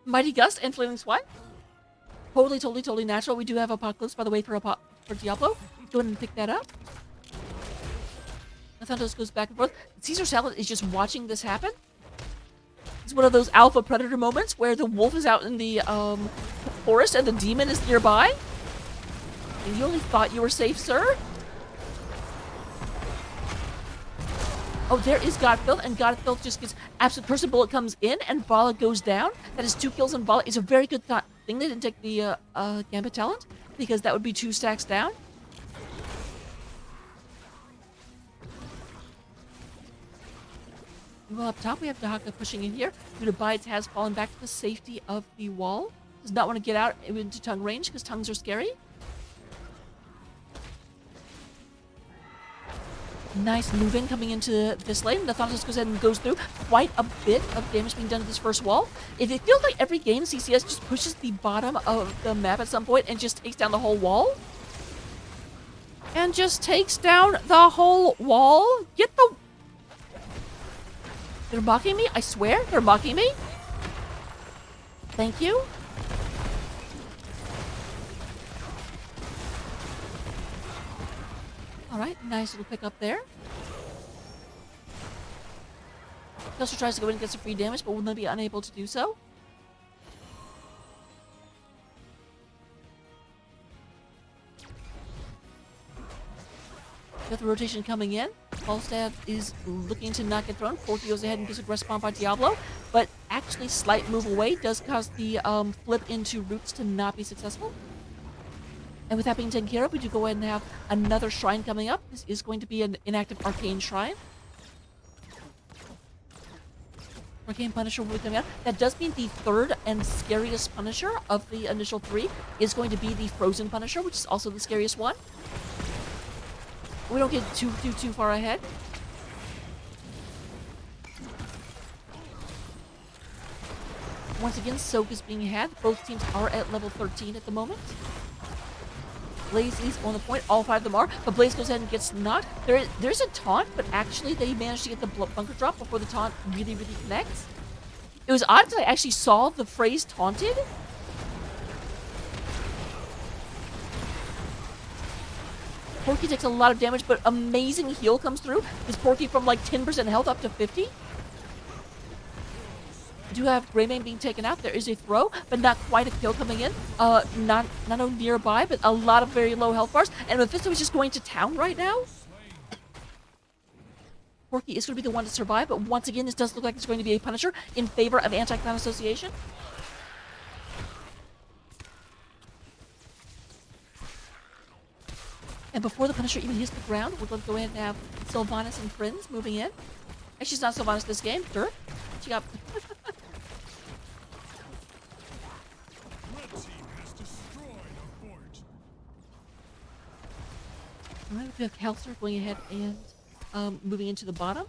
Mighty Gust and Flailing Swat. Totally natural. We do have Apocalypse, by the way, for Diablo. Go ahead and pick that up. Nathantos goes back and forth. Caesar Salad is just watching this happen. It's one of those alpha predator moments where the wolf is out in the forest and the demon is nearby. And you only thought you were safe, sir? Oh, there is Godfilth, and Godfilth just gets absolute Cursed Bullet comes in, and Vala goes down. That is 2 kills on Vala. It's a very good thing they didn't take the Gambit talent, because that would be 2 stacks down. Well, up top, we have Dahaka pushing in here. Dude Abides has fallen back to the safety of the wall. Does not want to get out into tongue range, because tongues are scary. Nice move-in coming into this lane. The Thanatos goes ahead and goes through. Quite a bit of damage being done to this first wall. It feels like every game, CCS just pushes the bottom of the map at some point and just takes down the whole wall. And just takes down the whole wall. Get the... They're mocking me? I swear, they're mocking me. Thank you. Alright, nice little pick up there. Kelsey tries to go in and get some free damage, but will not be unable to do so. Got the rotation coming in. Falstad is looking to not get thrown. Porky goes ahead and gets aggressive spawn by Diablo, but actually slight move away does cause the flip into Roots to not be successful. And with that being taken care of, we do go ahead and have another shrine coming up. This is going to be an inactive Arcane Shrine. Arcane Punisher will be coming out. That does mean the third and scariest Punisher of the initial 3 is going to be the Frozen Punisher, which is also the scariest one. We don't get too far ahead. Once again, Soak is being had. Both teams are at level 13 at the moment. Blaze is on the point. All 5 of them are, but Blaze goes ahead and gets knocked. There's a taunt, but actually they managed to get the bunker drop before the taunt really connects. It was odd that I actually saw the phrase taunted. Porky takes a lot of damage, but amazing heal comes through. Is Porky from like 10% health up to 50? Do have Greymane being taken out. There is a throw, but not quite a kill coming in. Not nearby, but a lot of very low health bars. And Mephisto is just going to town right now. Porky is going to be the one to survive, but once again, this does look like it's going to be a Punisher in favor of Anti-Clown Association. And before the Punisher even hits the ground, we're going to go ahead and have Sylvanas and friends moving in. Actually, she's not Sylvanas this game. Dirt. She got... Red team has destroyed a fort. Alright, we have Kelser going ahead and moving into the bottom.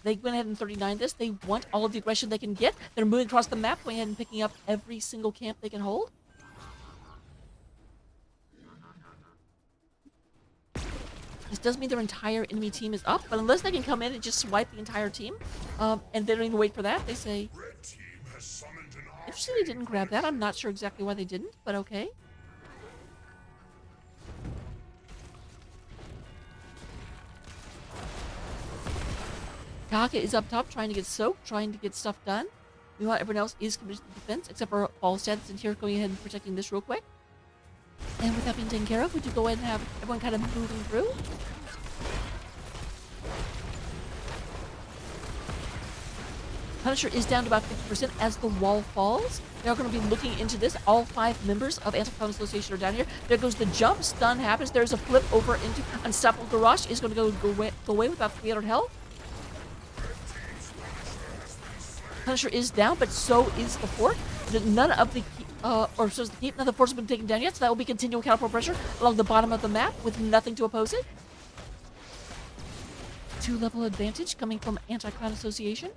They went ahead and 39 this. They want all of the aggression they can get. They're moving across the map, going ahead and picking up every single camp they can hold. This does mean their entire enemy team is up, but unless they can come in and just swipe the entire team, and they don't even wait for that, they say... Red team has summoned an army. Interesting they didn't grab that. I'm not sure exactly why they didn't, but okay. Taka is up top, trying to get soaked, trying to get stuff done. Meanwhile, everyone else is committed to the defense, except for Falstad that's in here going ahead and protecting this real quick. And with that being taken care of, we do go ahead and have everyone kind of moving through. Punisher is down to about 50% as the wall falls. They're going to be looking into this. All 5 members of Anti-Clown Association are down here. There goes the jump. Stun happens. There's a flip over into Unstoppable Garage. Is going to go away with about 300 health. Punisher is down, but so is the fort. None of the none of the forts have been taken down yet, so that will be continual counterport pressure along the bottom of the map with nothing to oppose it. 2-level advantage coming from Anti-Clown Association.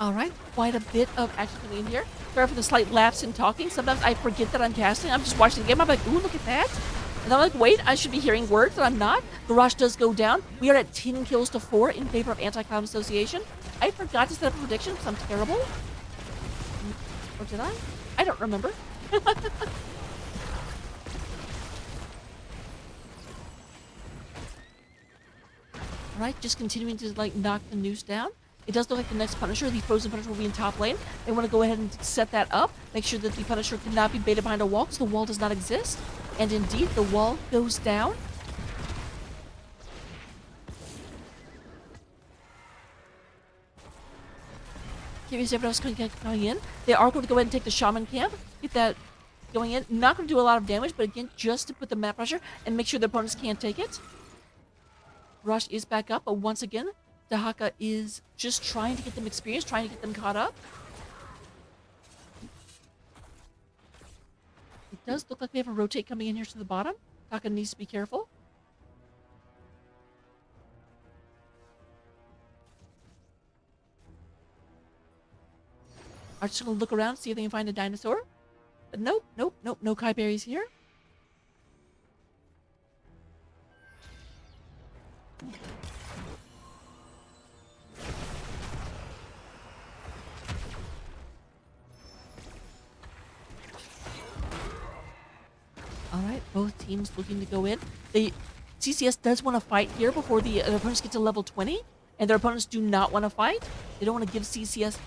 Alright, quite a bit of action coming in here. Sorry for the slight lapse in talking. Sometimes I forget that I'm casting. I'm just watching the game. I'm like, ooh, look at that. And I'm like, wait, I should be hearing words, but I'm not. Garage does go down. We are at 10 kills to 4 in favor of Anti-Clown Association. I forgot to set up a prediction because I'm terrible. Or did I? I don't remember. Alright, just continuing to like knock the noose down. It does look like the next Punisher, the Frozen Punisher, will be in top lane. They want to go ahead and set that up. Make sure that the Punisher cannot be baited behind a wall because the wall does not exist. And indeed, the wall goes down. Curious everyone else coming in. They are going to go ahead and take the Shaman camp. Get that going in. Not going to do a lot of damage, but again, just to put the map pressure and make sure the opponents can't take it. Rush is back up, but once again, Dahaka is just trying to get them experience, trying to get them caught up. It does look like we have a rotate coming in here to the bottom. Dahaka needs to be careful. I'm just going to look around, see if they can find a dinosaur. But nope, no Kai berries here. Alright, both teams looking to go in. CCS does want to fight here before the opponents get to level 20, and their opponents do not want to fight. They don't want to give CCS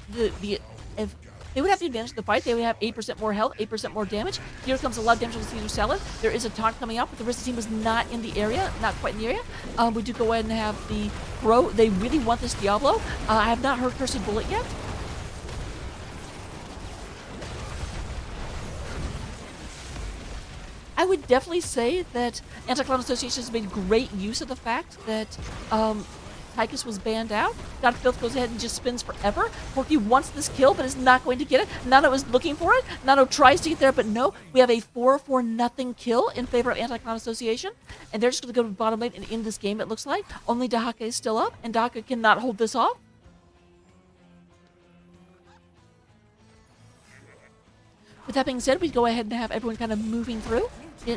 if they would have the advantage of the fight. They would have 8% more health, 8% more damage. Here comes a lot of damage on the Caesar Salad. There is a taunt coming out, but the rest of the team is not in the area, not quite in the area. We do go ahead and have the Pro. They really want this Diablo. I have not heard Cursed Bullet yet. I would definitely say that Anti-Clown Association has made great use of the fact that Tychus was banned out. Godfilth goes ahead and just spins forever. Corky wants this kill, but is not going to get it. Nano is looking for it. Nano tries to get there, but no. We have a 4-for-nothing kill in favor of Anti-Clown Association. And they're just going to go to bottom lane and end this game, it looks like. Only Dahaka is still up, and Dahaka cannot hold this off. With that being said, we go ahead and have everyone kind of moving through,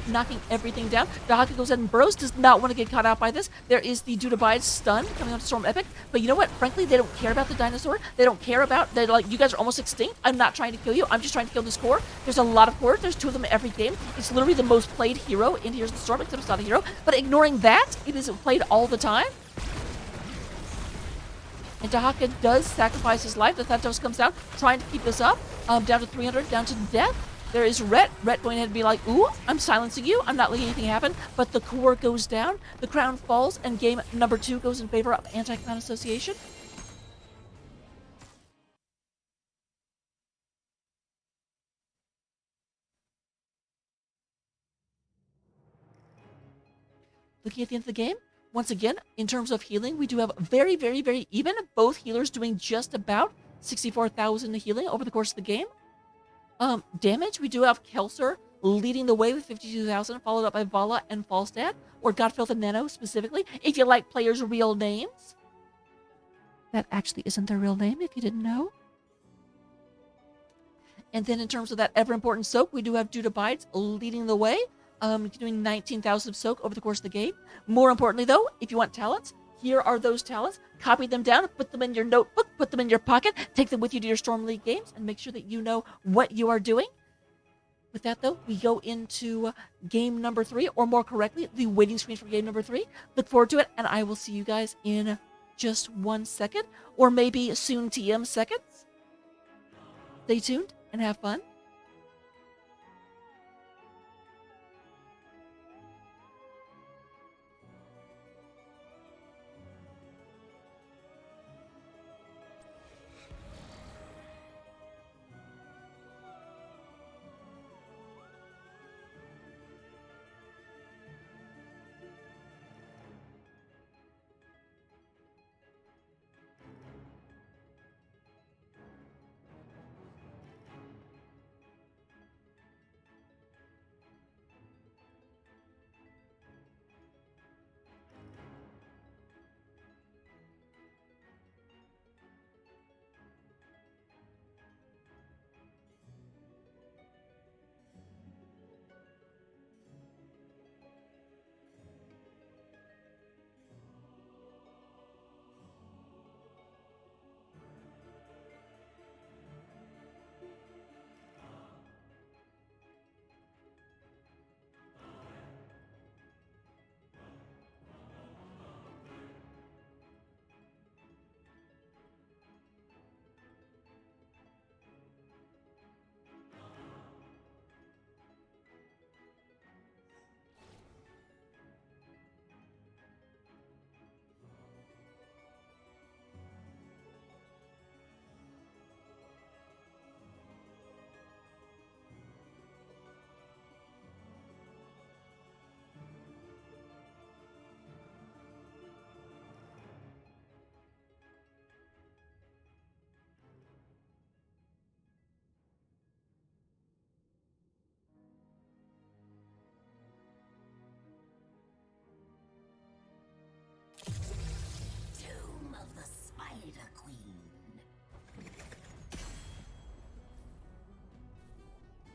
knocking everything down. Dahaka goes ahead and burrows, does not want to get caught out by this. There is the Dudabide stun coming onto Storm Epic. But you know what? Frankly, they don't care about the dinosaur. They don't care about, they're like, you guys are almost extinct. I'm not trying to kill you. I'm just trying to kill this core. There's a lot of cores. There's 2 of them every game. It's literally the most played hero in Heroes of the Storm, except it's not a hero. But ignoring that, it is played all the time. And Dahaka does sacrifice his life. The Thanatos comes down, trying to keep this up. Down to 300, down to death. There is Rhett. Rhett going ahead and be like, ooh, I'm silencing you. I'm not letting anything happen. But the core goes down. The crown falls, and game number 2 goes in favor of Anti-Clown Association. Looking at the end of the game, once again, in terms of healing, we do have very, very, very even. Both healers doing just about 64,000 healing over the course of the game. Damage, we do have Censor leading the way with 52,000, followed up by Vala and Falstad, or Godfilth and Nano specifically, if you like players' real names. That actually isn't their real name, if you didn't know. And then in terms of that ever-important soak, we do have Dudabides leading the way, doing 19,000 of soak over the course of the game. More importantly, though, if you want talents, here are those talents. Copy them down, put them in your notebook, put them in your pocket, take them with you to your Storm League games, and make sure that you know what you are doing. With that, though, we go into game number 3, or more correctly, the waiting screen for game number 3. Look forward to it, and I will see you guys in just 1 second, or maybe soon TM seconds. Stay tuned and have fun.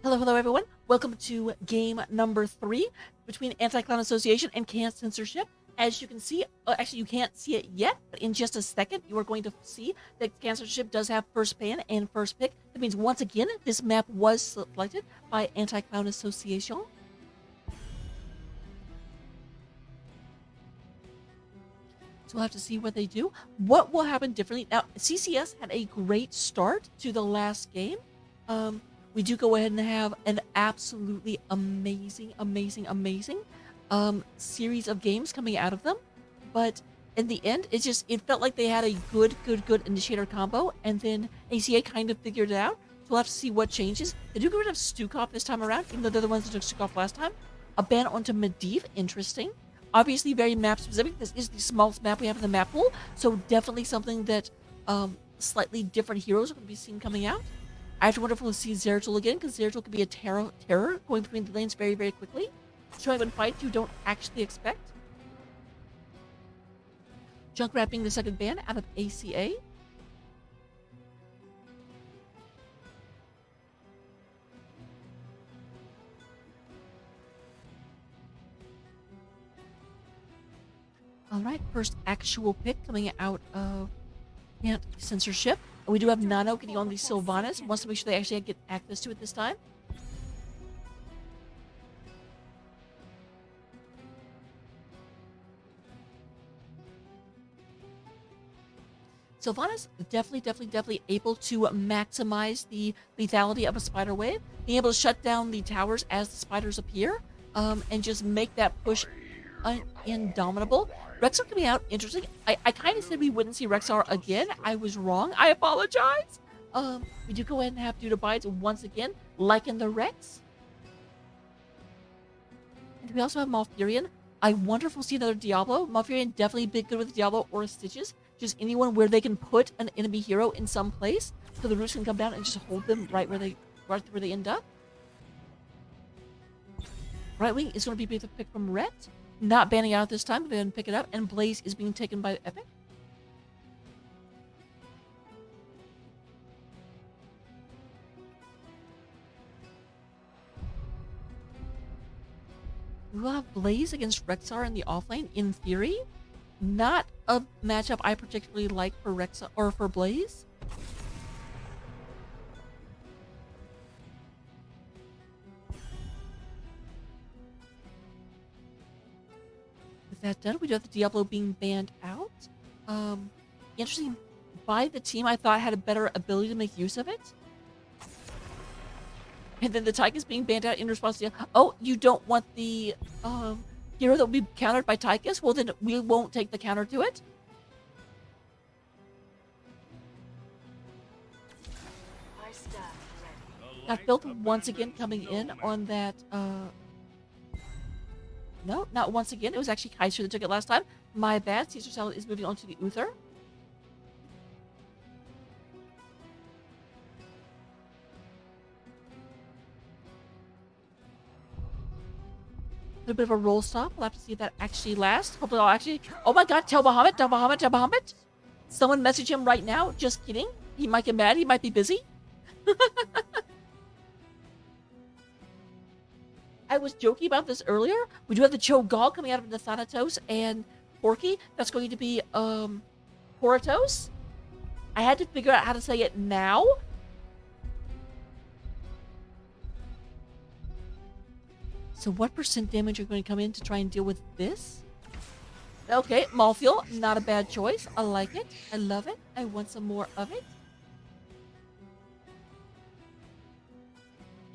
Hello, everyone. Welcome to game number 3 between Anti-Clown Association and Can Censorship. As you can see, actually you can't see it yet, but in just a second you are going to see that Can Censorship does have first ban and first pick. That means once again this map was selected by Anti-Clown Association. So we'll have to see what they do. What will happen differently? Now, CCS had a great start to the last game. We do go ahead and have an absolutely amazing series of games coming out of them. But in the end, it felt like they had a good initiator combo, and then ACA kind of figured it out. So we'll have to see what changes. They do get rid of Stukov this time around, even though they're the ones that took Stukov last time. A ban onto Medivh, interesting. Obviously very map specific. This is the smallest map we have in the map pool, so definitely something that slightly different heroes are going to be seen coming out. I have to wonder if we'll see Zeratul again, because Zeratul could be a terror going between the lanes very, very quickly, showing up in fights you don't actually expect. Junkrat being the second ban out of ACA. All right, first actual pick coming out of Censorship. And we do have Nano getting on the Sylvanas. Wants to make sure they actually get access to it this time. Sylvanas definitely able to maximize the lethality of a spider wave, being able to shut down the towers as the spiders appear, and just make that push indomitable. Rexar coming out interesting. I kind of said we wouldn't see Rexar again. I was wrong. I apologize. We do go ahead and have Dude Abides once again, like in the Rex. And we also have Malfurion. I wonder if we'll see another Diablo. Malfurion definitely big good with Diablo or Stitches. Just anyone where they can put an enemy hero in some place, so the roots can come down and just hold them right where they end up. Right Wing is going to be the pick from Rhett. Not banning out this time, but then pick it up, and Blaze is being taken by Epic. We'll have Blaze against Rexar in the offlane. In theory, not a matchup I particularly like for Rexar or for Blaze. With that done, we do have the Diablo being banned out. Interesting. By the team I thought had a better ability to make use of it. And then the Tychus being banned out in response to, oh, you don't want the hero that will be countered by Tychus? Well, then we won't take the counter to it. Got Filth once again coming in on that. No, not once again. It was actually Kaiser that took it last time. My bad. Caesar Salad is moving on to the Uther. A little bit of a roll stop. We'll have to see if that actually lasts. Hopefully I'll actually... Oh my god, tell Bahamut, tell Bahamut, tell Bahamut. Someone message him right now. Just kidding. He might get mad. He might be busy. I was joking about this earlier. We do have the Cho'Gall coming out of the Thanatos and Porky. That's going to be Poratos. I had to figure out how to say it now. So what % damage are going to come in to try and deal with this? Okay, Malthael, not a bad choice. I like it. I love it. I want some more of it.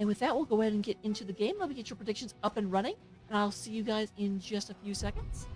And with that, we'll go ahead and get into the game. Let me get your predictions up and running, and I'll see you guys in just a few seconds.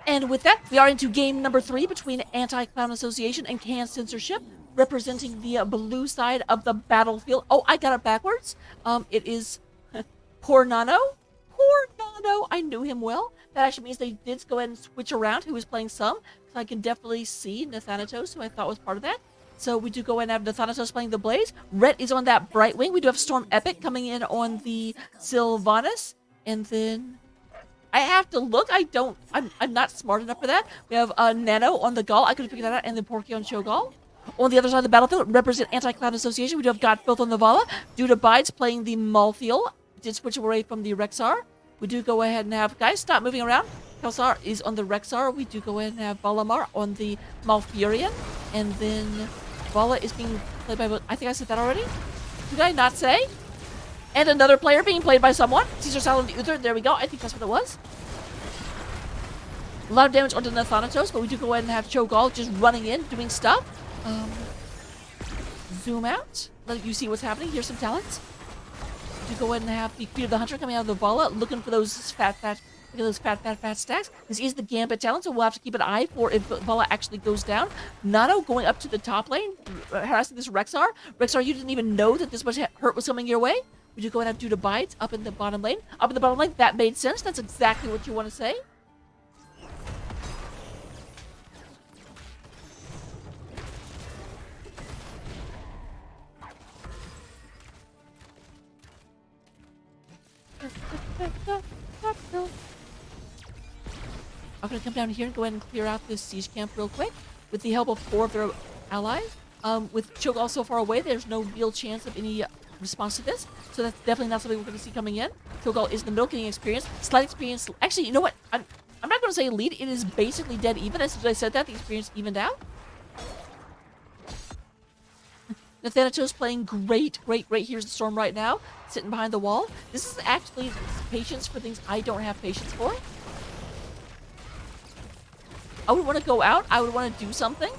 And with that, we are into game number 3 between Anti-Clown Association and Can Censorship, representing the blue side of the battlefield. Oh, I got it backwards. It is Poor Nano. Poor Nano. I knew him well. That actually means they did go ahead and switch around who was playing some, because I can definitely see Nathanatos, who I thought was part of that. So we do go ahead and have Nathanatos playing the Blaze. Rhett is on that Bright Wing. We do have Storm Epic coming in on the Sylvanas. And then... I have to look. I'm not smart enough for that. We have Nano on the Gall. I could have figured that out. And then Porky on Cho'Gall. On the other side of the battlefield, represent Anti-Cloud Association. We do have God Filth on the Vala. Dude Abides playing the Malthael. Did switch away from the Rexar. We do go ahead and have, guys, stop moving around. Kelsar is on the Rexar. We do go ahead and have Valamar on the Malfurion. And then Vala is being played by, I think I said that already. Did I not say? And another player being played by someone. Caesar Silent Uther, there we go. I think that's what it was. A lot of damage onto the Thanatos, but we do go ahead and have Cho'Gall just running in, doing stuff. Zoom out. Let you see what's happening. Here's some talents. We do go ahead and have the Queen of the Hunter coming out of the Vala, looking for those fat stacks. This is the Gambit talent, so we'll have to keep an eye for if Vala actually goes down. Nano going up to the top lane, harassing this Rexar. Rexar, you didn't even know that this much hurt was coming your way. We do go ahead and have Duda Bites up in the bottom lane. Up in the bottom lane, that made sense. That's exactly what you want to say. I'm gonna come down here and go ahead and clear out this siege camp real quick with the help of 4 of their allies. With Cho'Gall so far away, there's no real chance of any response to this, so that's definitely not something we're going to see coming in. Cho'Gall is in the middle, getting experience, slight experience. Actually, you know what? I'm not going to say lead. It is basically dead even. As soon as I said that, the experience evened out. Nathanatos playing great. Here's the storm right now, sitting behind the wall. This is actually patience for things I don't have patience for. I would want to go out. I would want to do something.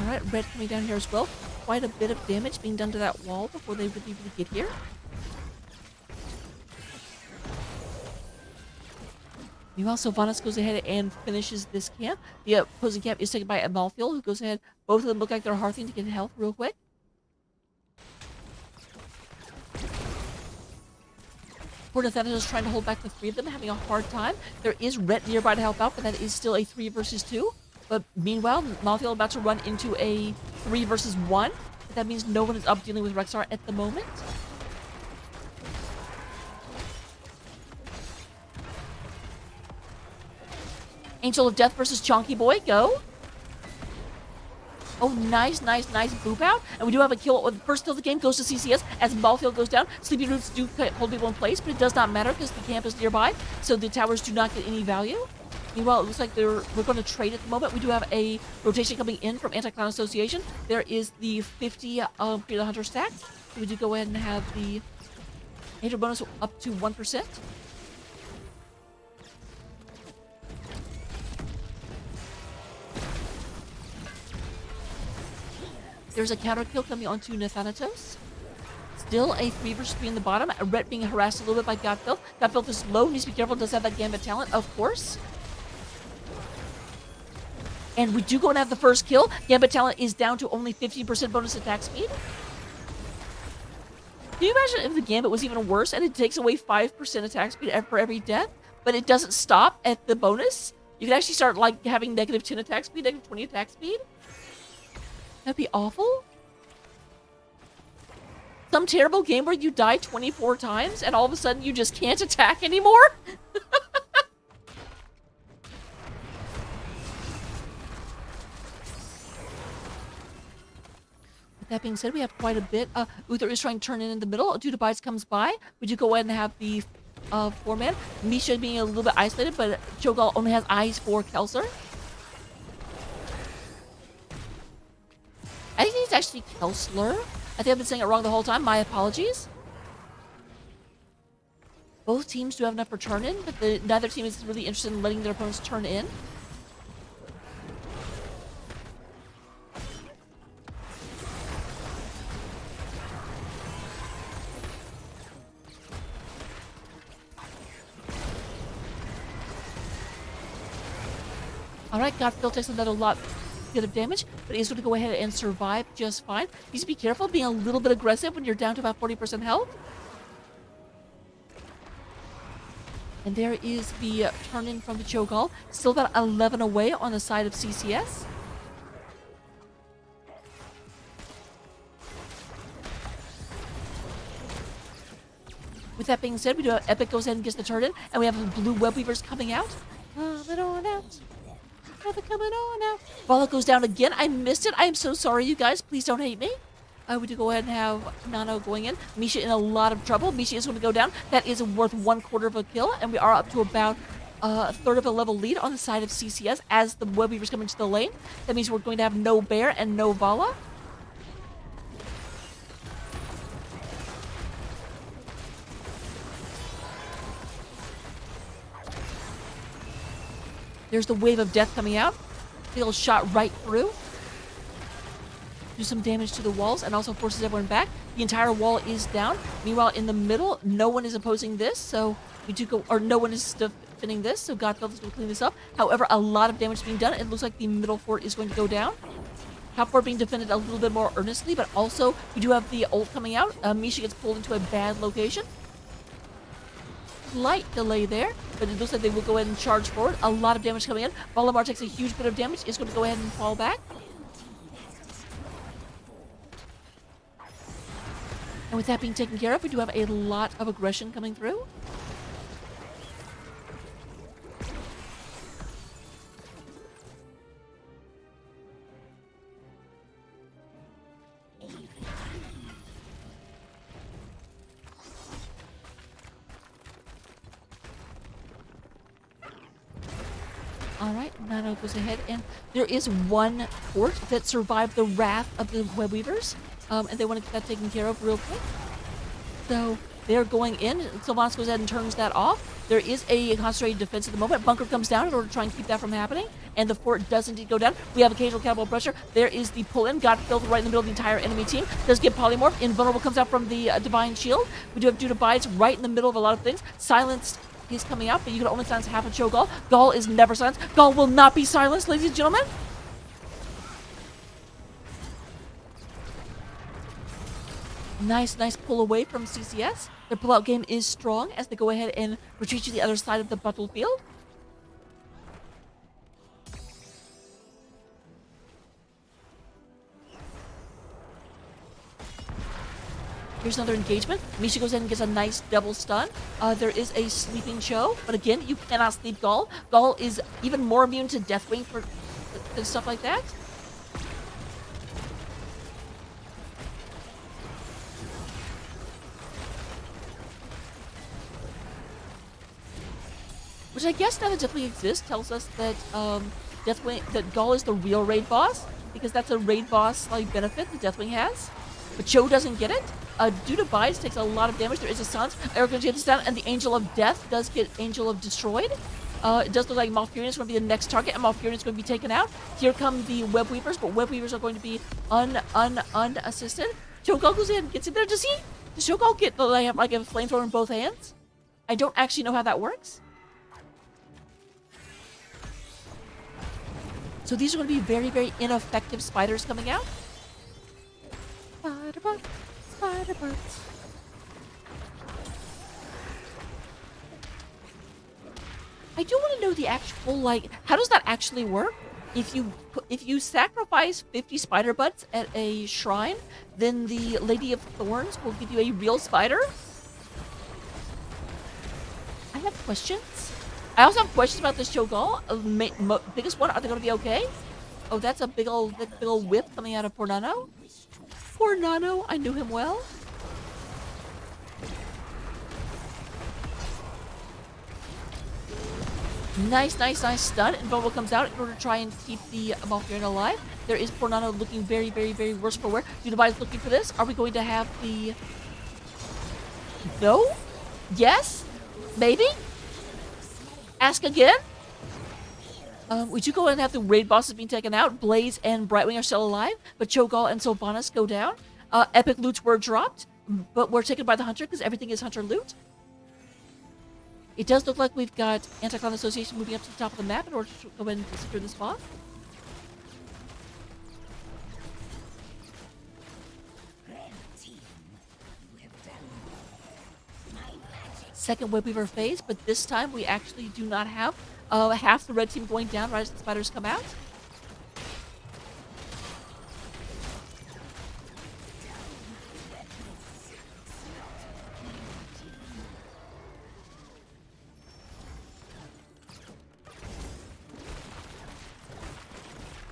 Alright, red coming down here as well. Quite a bit of damage being done to that wall before they really get here. Meanwhile, Sylvanas goes ahead and finishes this camp. The opposing camp is taken by Amalfiel, who goes ahead. Both of them look like they're hearthing to get health real quick. Nathanatos is trying to hold back the 3 of them, having a hard time. There is Ret nearby to help out, but that is still a 3 versus 2. But meanwhile, Amalfiel about to run into a 3 versus 1. That means no one is up dealing with Rexar at the moment. Angel of Death versus Chonky Boy, go. Oh, nice boop out. And we do have a kill. The first kill of the game goes to CCS as Malfield goes down. Sleepy Roots do hold people in place, but it does not matter because the camp is nearby, so the towers do not get any value. Meanwhile, it looks like we're going to trade at the moment. We do have a rotation coming in from Anti-Clown Association. There is the 50 Fear the Hunter stack. So we do go ahead and have the Hater bonus up to 1%. There's a counter kill coming onto Nathanatos. Still a 3 versus 3 in the bottom. Ret being harassed a little bit by Godfilth. Godfilth is low, needs to be careful, does have that Gambit talent, of course. And we do go and have the first kill. Gambit talent is down to only 15% bonus attack speed. Can you imagine if the Gambit was even worse and it takes away 5% attack speed for every death, but it doesn't stop at the bonus? You can actually start like having negative 10 attack speed, negative 20 attack speed. That'd be awful. Some terrible game where you die 24 times and all of a sudden you just can't attack anymore? With that being said, we have quite a bit. Uther is trying to turn in the middle. Duda Bites comes by. We do go ahead and have the 4-man. Misha being a little bit isolated, but Cho'Gall only has eyes for Censor. I think it's actually Kelsler. I think I've been saying it wrong the whole time. My apologies. Both teams do have enough for turn in, but neither team is really interested in letting their opponents turn in. Alright, Godfield takes another bit of damage, but he's going to go ahead and survive just fine. Please be careful being a little bit aggressive when you're down to about 40% health. And there is the turn-in from the Cho'Gall. Still about 11 away on the side of CCS. With that being said, we do have Epic goes ahead and gets the turn-in, and we have the blue web weavers coming out. Coming on out. Oh, they're coming on now. Vala goes down again. I missed it. I am so sorry, you guys. Please don't hate me. We do go ahead and have Nano going in. Misha in a lot of trouble. Misha is going to go down. That is worth 1/4 of a kill, and we are up to about a third of a level lead on the side of CCS as the web weavers come into the lane. That means we're going to have no Bear and no Vala. There's the wave of death coming out. They'll shot right through. Do some damage to the walls and also forces everyone back. The entire wall is down. Meanwhile, in the middle, no one is opposing this, so we do go, or no one is defending this, so Godfeld is going to clean this up. However, a lot of damage is being done. It looks like the middle fort is going to go down. Top fort being defended a little bit more earnestly, but also we do have the ult coming out. Misha gets pulled into a bad location. Slight delay there, but it looks like they will go ahead and charge forward. A lot of damage coming in. Valamar takes a huge bit of damage. Is going to go ahead and fall back. And with that being taken care of, we do have a lot of aggression coming through. All right, Nano goes ahead, and there is one fort that survived the wrath of the web weavers, and they want to get that taken care of real quick. So they're going in. Sylvanas goes ahead and turns that off. There is a concentrated defense at the moment. Bunker comes down in order to try and keep that from happening, and the fort does indeed go down. We have occasional cannibal pressure. There is the pull-in. Godfield right in the middle of the entire enemy team. Does get polymorphed. Invulnerable comes out from the Divine Shield. We do have Dude Abides right in the middle of a lot of things. Silenced is coming out, but you can only silence half of Cho'Gall. Gall is never silenced. Gall will not be silenced, ladies and gentlemen. Nice pull away from CCS. Their pullout game is strong as they go ahead and retreat to the other side of the battlefield. Here's another engagement. Misha goes in and gets a nice double stun. There is a sleeping Cho, but again, you cannot sleep Gall. Gall is even more immune to Deathwing for stuff like that. Which I guess now that Deathwing exists tells us that that Gall is the real raid boss, because that's a raid boss like benefit that Deathwing has. But Cho doesn't get it. Dude Abides takes a lot of damage. There is a silence. Arrogance gets down, and the Angel of Death does get Angel of Destroyed. It does look like Malfurion is going to be the next target, and Malfurion is going to be taken out. Here come the Web Weavers, but Web Weavers are going to be unassisted. Cho'Gall goes in, gets in there. Does Cho'Gall get like a flamethrower in both hands? I don't actually know how that works. So these are going to be very, very ineffective spiders coming out. Spider butts, spider butts. I do want to know the actual, like, how does that actually work? If you sacrifice 50 spider butts at a shrine, then the Lady of Thorns will give you a real spider? I have questions. I also have questions about this Cho'Gall. Biggest one, are they going to be okay? Oh, that's a big old whip coming out of poor Nano. Poor Nano, I knew him well. Nice stun. And Bobo comes out in order to try and keep the Malfurion alive. There is poor Nano looking very, very, very worse for wear. Unified is looking for this. Are we going to have the... No? Yes? Maybe? Ask again? We do go ahead and have the raid bosses being taken out. Blaze and Brightwing are still alive, but Cho'Gall and Sylvanas go down. Epic loots were dropped, but were taken by the Hunter because everything is Hunter loot. It does look like we've got Anti-Clown Association moving up to the top of the map in order to go ahead and secure this boss. Second Web Weaver phase, but this time we actually do not have half the red team going down right as the spiders come out.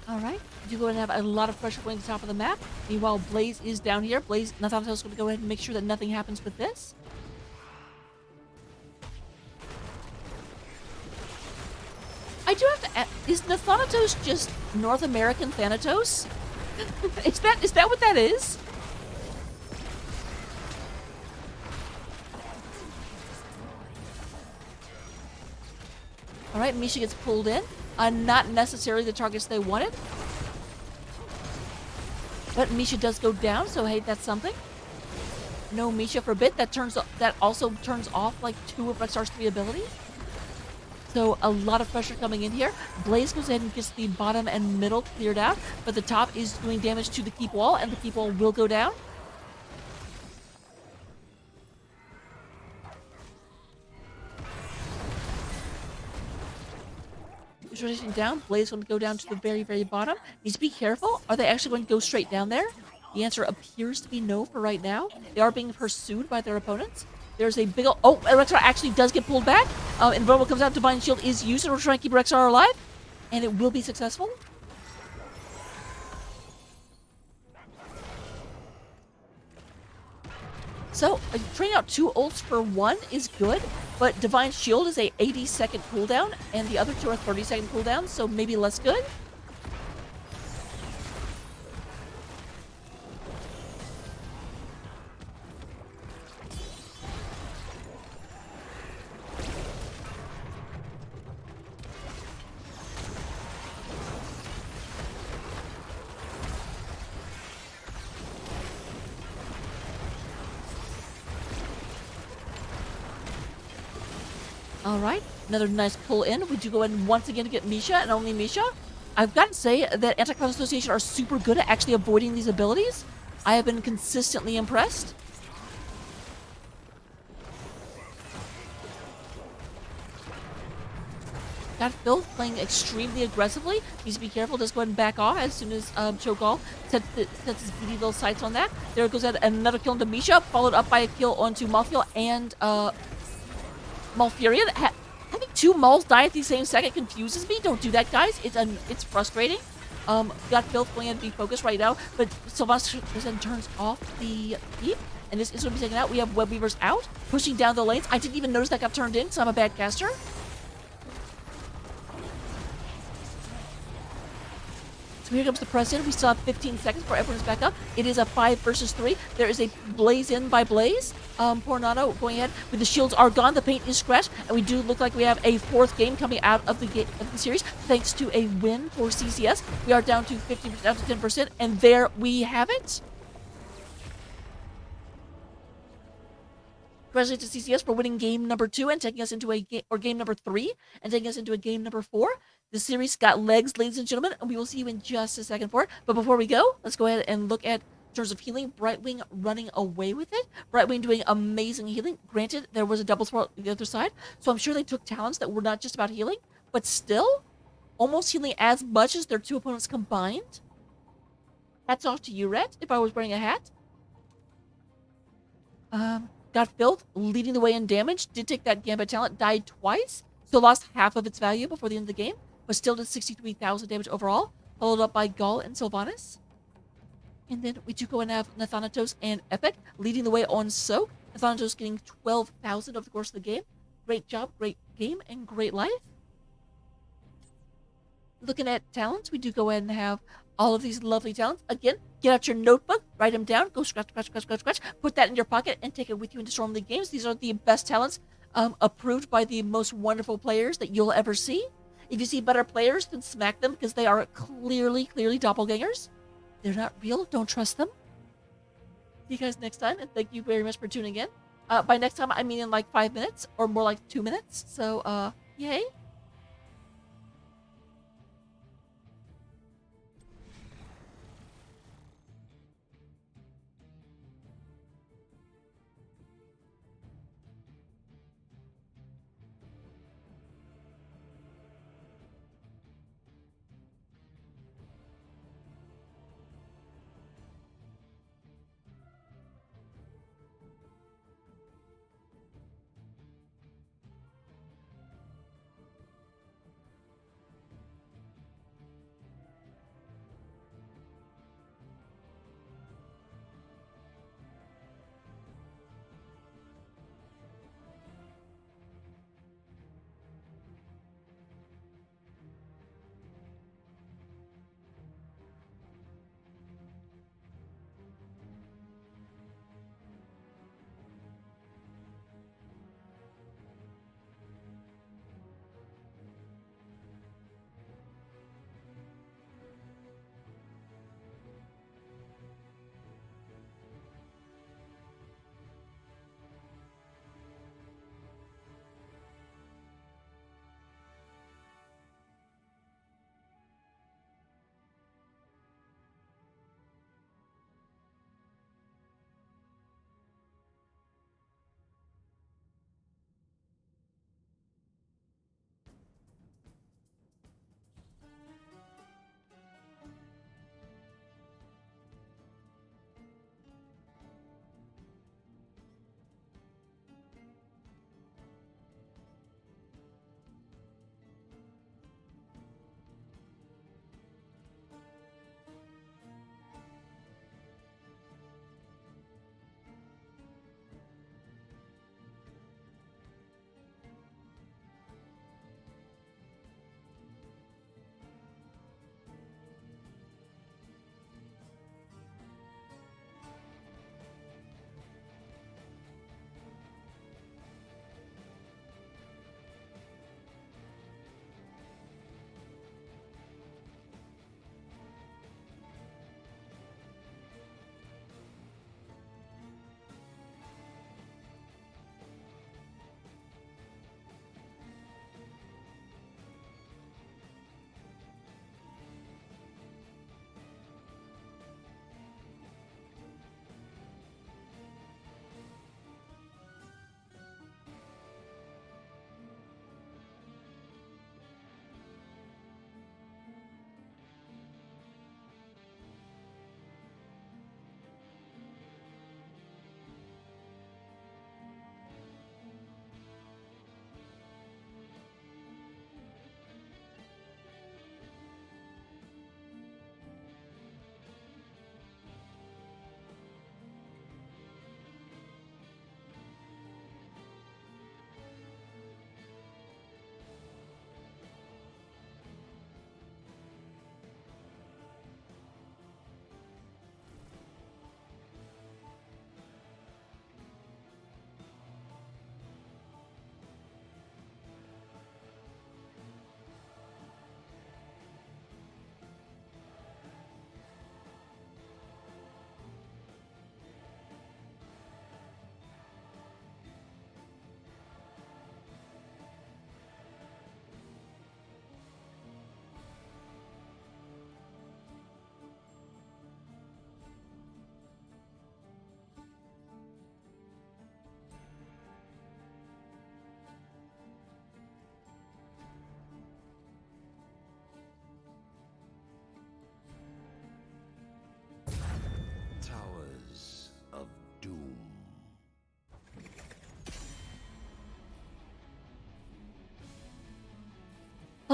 All right. You go ahead and have a lot of pressure going to the top of the map. Meanwhile, Blaze is down here. Blaze, Nathanatos is going to go ahead and make sure that nothing happens with this. I do have to ask, is Nathanatos just North American Thanatos? Is that what that is? All right, Misha gets pulled in. Not necessarily the targets they wanted. But Misha does go down, so hey, that's something. No Misha for a bit. That also turns off like 2 of Rexar's 3 abilities. So a lot of pressure coming in here. Blaze goes ahead and gets the bottom and middle cleared out, but the top is doing damage to the keep wall, and the keep wall will go down. Visualization down. Blaze is going to go down to the very, very bottom. Needs to be careful. Are they actually going to go straight down there? The answer appears to be no for right now. They are being pursued by their opponents. There's a big ol'... Oh, Rexar actually does get pulled back. Invulnerable comes out. Divine Shield is used in order to try and keep Rexar alive. And it will be successful. So, trading out 2 ults for 1 is good, but Divine Shield is a 80-second cooldown, and the other 2 are 30-second cooldowns, so maybe less good. All right, another nice pull in. We do go in once again to get Misha, and only Misha. I've got to say that Anti-Cloud Association are super good at actually avoiding these abilities. I have been consistently impressed. Got Phil playing extremely aggressively. Needs to be careful. Just go ahead and back off as soon as Cho'Gall sets his beady little sights on that. There goes another kill into Misha, followed up by a kill onto Malthael and Malfurion. Having 2 Mauls die at the same second confuses me. Don't do that, guys. It's frustrating. Got Phil going in to be focused right now, but Sylvanas then turns off the peep, and this is going to be taken out. We have Web Weavers out, pushing down the lanes. I didn't even notice that got turned in, so I'm a bad caster. So here comes the press in. We still have 15 seconds before everyone's back up. It is a 5 versus 3. There is a Blaze in by Blaze. Poor Nano going ahead. With the shields are gone, the paint is scratched, and we do look like we have a 4th game coming out of the series thanks to a win for CCS. We are down to 50%, down to 10%, and there we have it. Congratulations to CCS for winning game number 2 and taking us into game number 3 and taking us into a game number 4. The series got legs, ladies and gentlemen, and we will see you in just a second for it. But before we go, let's go ahead and look at in terms of healing. Brightwing running away with it. Brightwing doing amazing healing. Granted, there was a double swirl on the other side, so I'm sure they took talents that were not just about healing, but still almost healing as much as their 2 opponents combined. Hats off to you, Rhett, if I was wearing a hat. Got Filth leading the way in damage. Did take that Gambit talent, died twice, so lost half of its value before the end of the game, but still did 63,000 damage overall, followed up by Gall and Sylvanas. And then we do go and have Nathanatos and Epic leading the way on Soak. Nathanatos getting 12,000 over the course of the game. Great job, great game, and great life. Looking at talents, we do go ahead and have all of these lovely talents. Again, get out your notebook, write them down, go scratch, scratch, scratch, scratch, scratch, put that in your pocket, and take it with you into Storm League games. These are the best talents approved by the most wonderful players that you'll ever see. If you see better players, then smack them because they are clearly doppelgangers. They're not real. Don't trust them. See you guys next time, and thank you very much for tuning in. By next time, I mean in like 5 minutes, or more like 2 minutes. So, yay.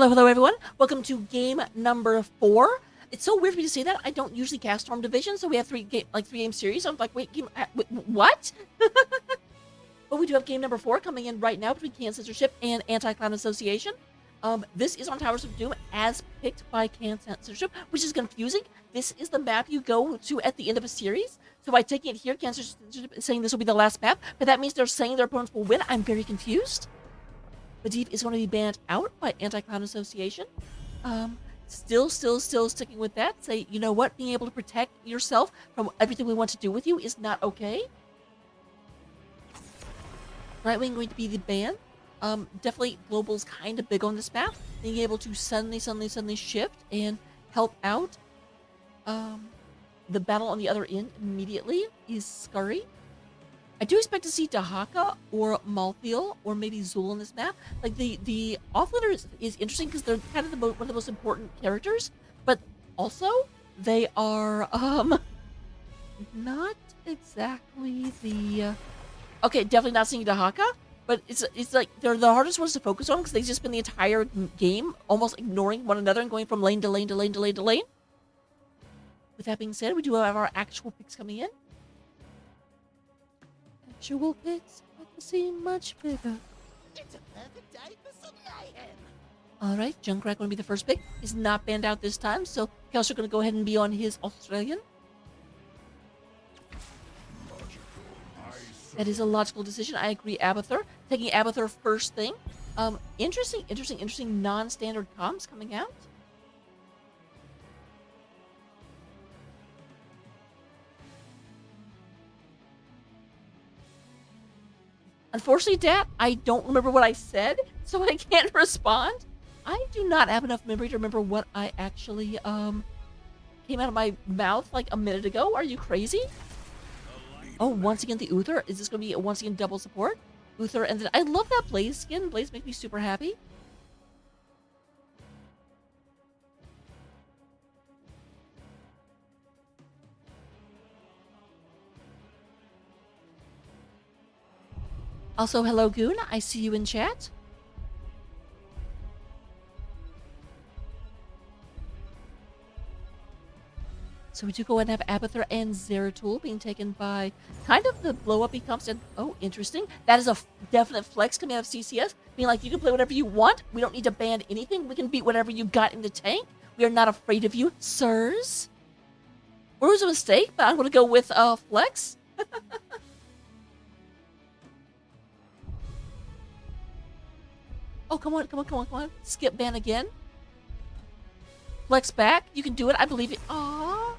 Hello, everyone. Welcome to game number 4. It's so weird for me to say that. I don't usually cast Storm Division, so we have three game series. I'm like, wait, what? But we do have game number 4 coming in right now between Can Censorship and Anti-Clown Association. This is on Towers of Doom as picked by Can Censorship, which is confusing. This is the map you go to at the end of a series. So by taking it here, Can Censorship is saying this will be the last map, but that means they're saying their opponents will win. I'm very confused. Medivh is going to be banned out by Anti-Clown Association. Still sticking with that. Say, you know what? Being able to protect yourself from everything we want to do with you is not okay. Right Wing going to be the ban. Definitely Global's kind of big on this map. Being able to suddenly shift and help out the battle on the other end immediately is scurry. I do expect to see Dahaka or Malthael or maybe Zul on this map. Like the offlaner is interesting because they're kind of one of the most important characters, but also they are not exactly the okay, definitely not seeing Dahaka, but it's like they're the hardest ones to focus on because they just spend the entire game almost ignoring one another and going from lane to lane to lane to lane to lane. With that being said, we do have our actual picks coming in. Actual picks seem much bigger. It's a perfect day for some mayhem. Alright, Junkrat going to be the first pick. He's not banned out this time, so Kelser going to go ahead and be on his Australian. That is a logical decision. I agree, Abathur. Taking Abathur first thing. Interesting non-standard comms coming out. Unfortunately, Dad, I don't remember what I said, so I can't respond. I do not have enough memory to remember what I actually came out of my mouth like a minute ago. Are you crazy? Oh, once again the Uther. Is this going to be once again double support? Uther, and then I love that Blaze skin. Blaze makes me super happy. Also, hello, Goon. I see you in chat. So we do go ahead and have Abathur and Zeratul being taken by kind of the blow-up he comes in. Oh, interesting. That is a definite flex coming out of CCS. Being like, you can play whatever you want. We don't need to ban anything. We can beat whatever you got in the tank. We are not afraid of you, sirs. It was a mistake, but I'm going to go with flex. Oh, come on. Skip ban again. Flex back. You can do it. I believe it. Aww.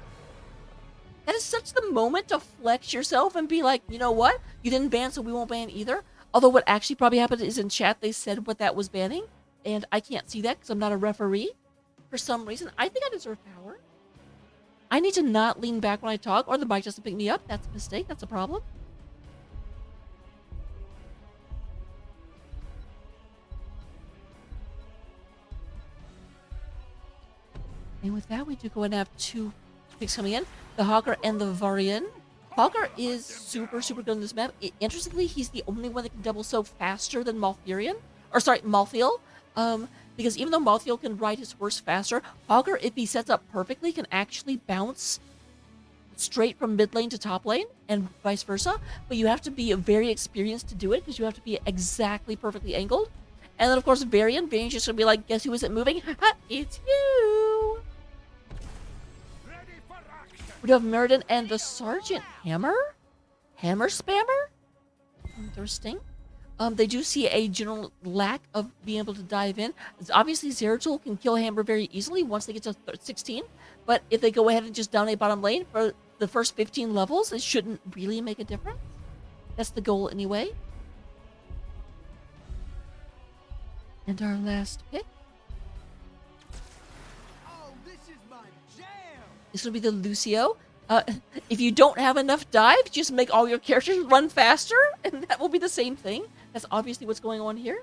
That is such the moment to flex yourself and be like, you know what? You didn't ban, so we won't ban either. Although what actually probably happened is in chat, they said what that was banning. And I can't see that because I'm not a referee. For some reason, I think I deserve power. I need to not lean back when I talk or the mic doesn't pick me up. That's a mistake. That's a problem. And with that, we do go and have 2 picks coming in. The Hawker and the Varian. Hawker is super good on this map. Interestingly, he's the only one that can double soak faster than Malthael. Because even though Malthael can ride his horse faster, Hawker, if he sets up perfectly, can actually bounce straight from mid lane to top lane and vice versa. But you have to be very experienced to do it because you have to be exactly perfectly angled. And then, of course, Varian's just going to be like, guess who isn't moving? It's you! We do have Meriden and the Sergeant Hammer? Hammer spammer? Interesting. They do see a general lack of being able to dive in. Obviously, Zeratul can kill Hammer very easily once they get to 16. But if they go ahead and just dominate bottom lane for the first 15 levels, it shouldn't really make a difference. That's the goal anyway. And our last pick. Oh, this is my jam. This will be the Lucio. If you don't have enough dive, just make all your characters run faster, and that will be the same thing. That's obviously what's going on here.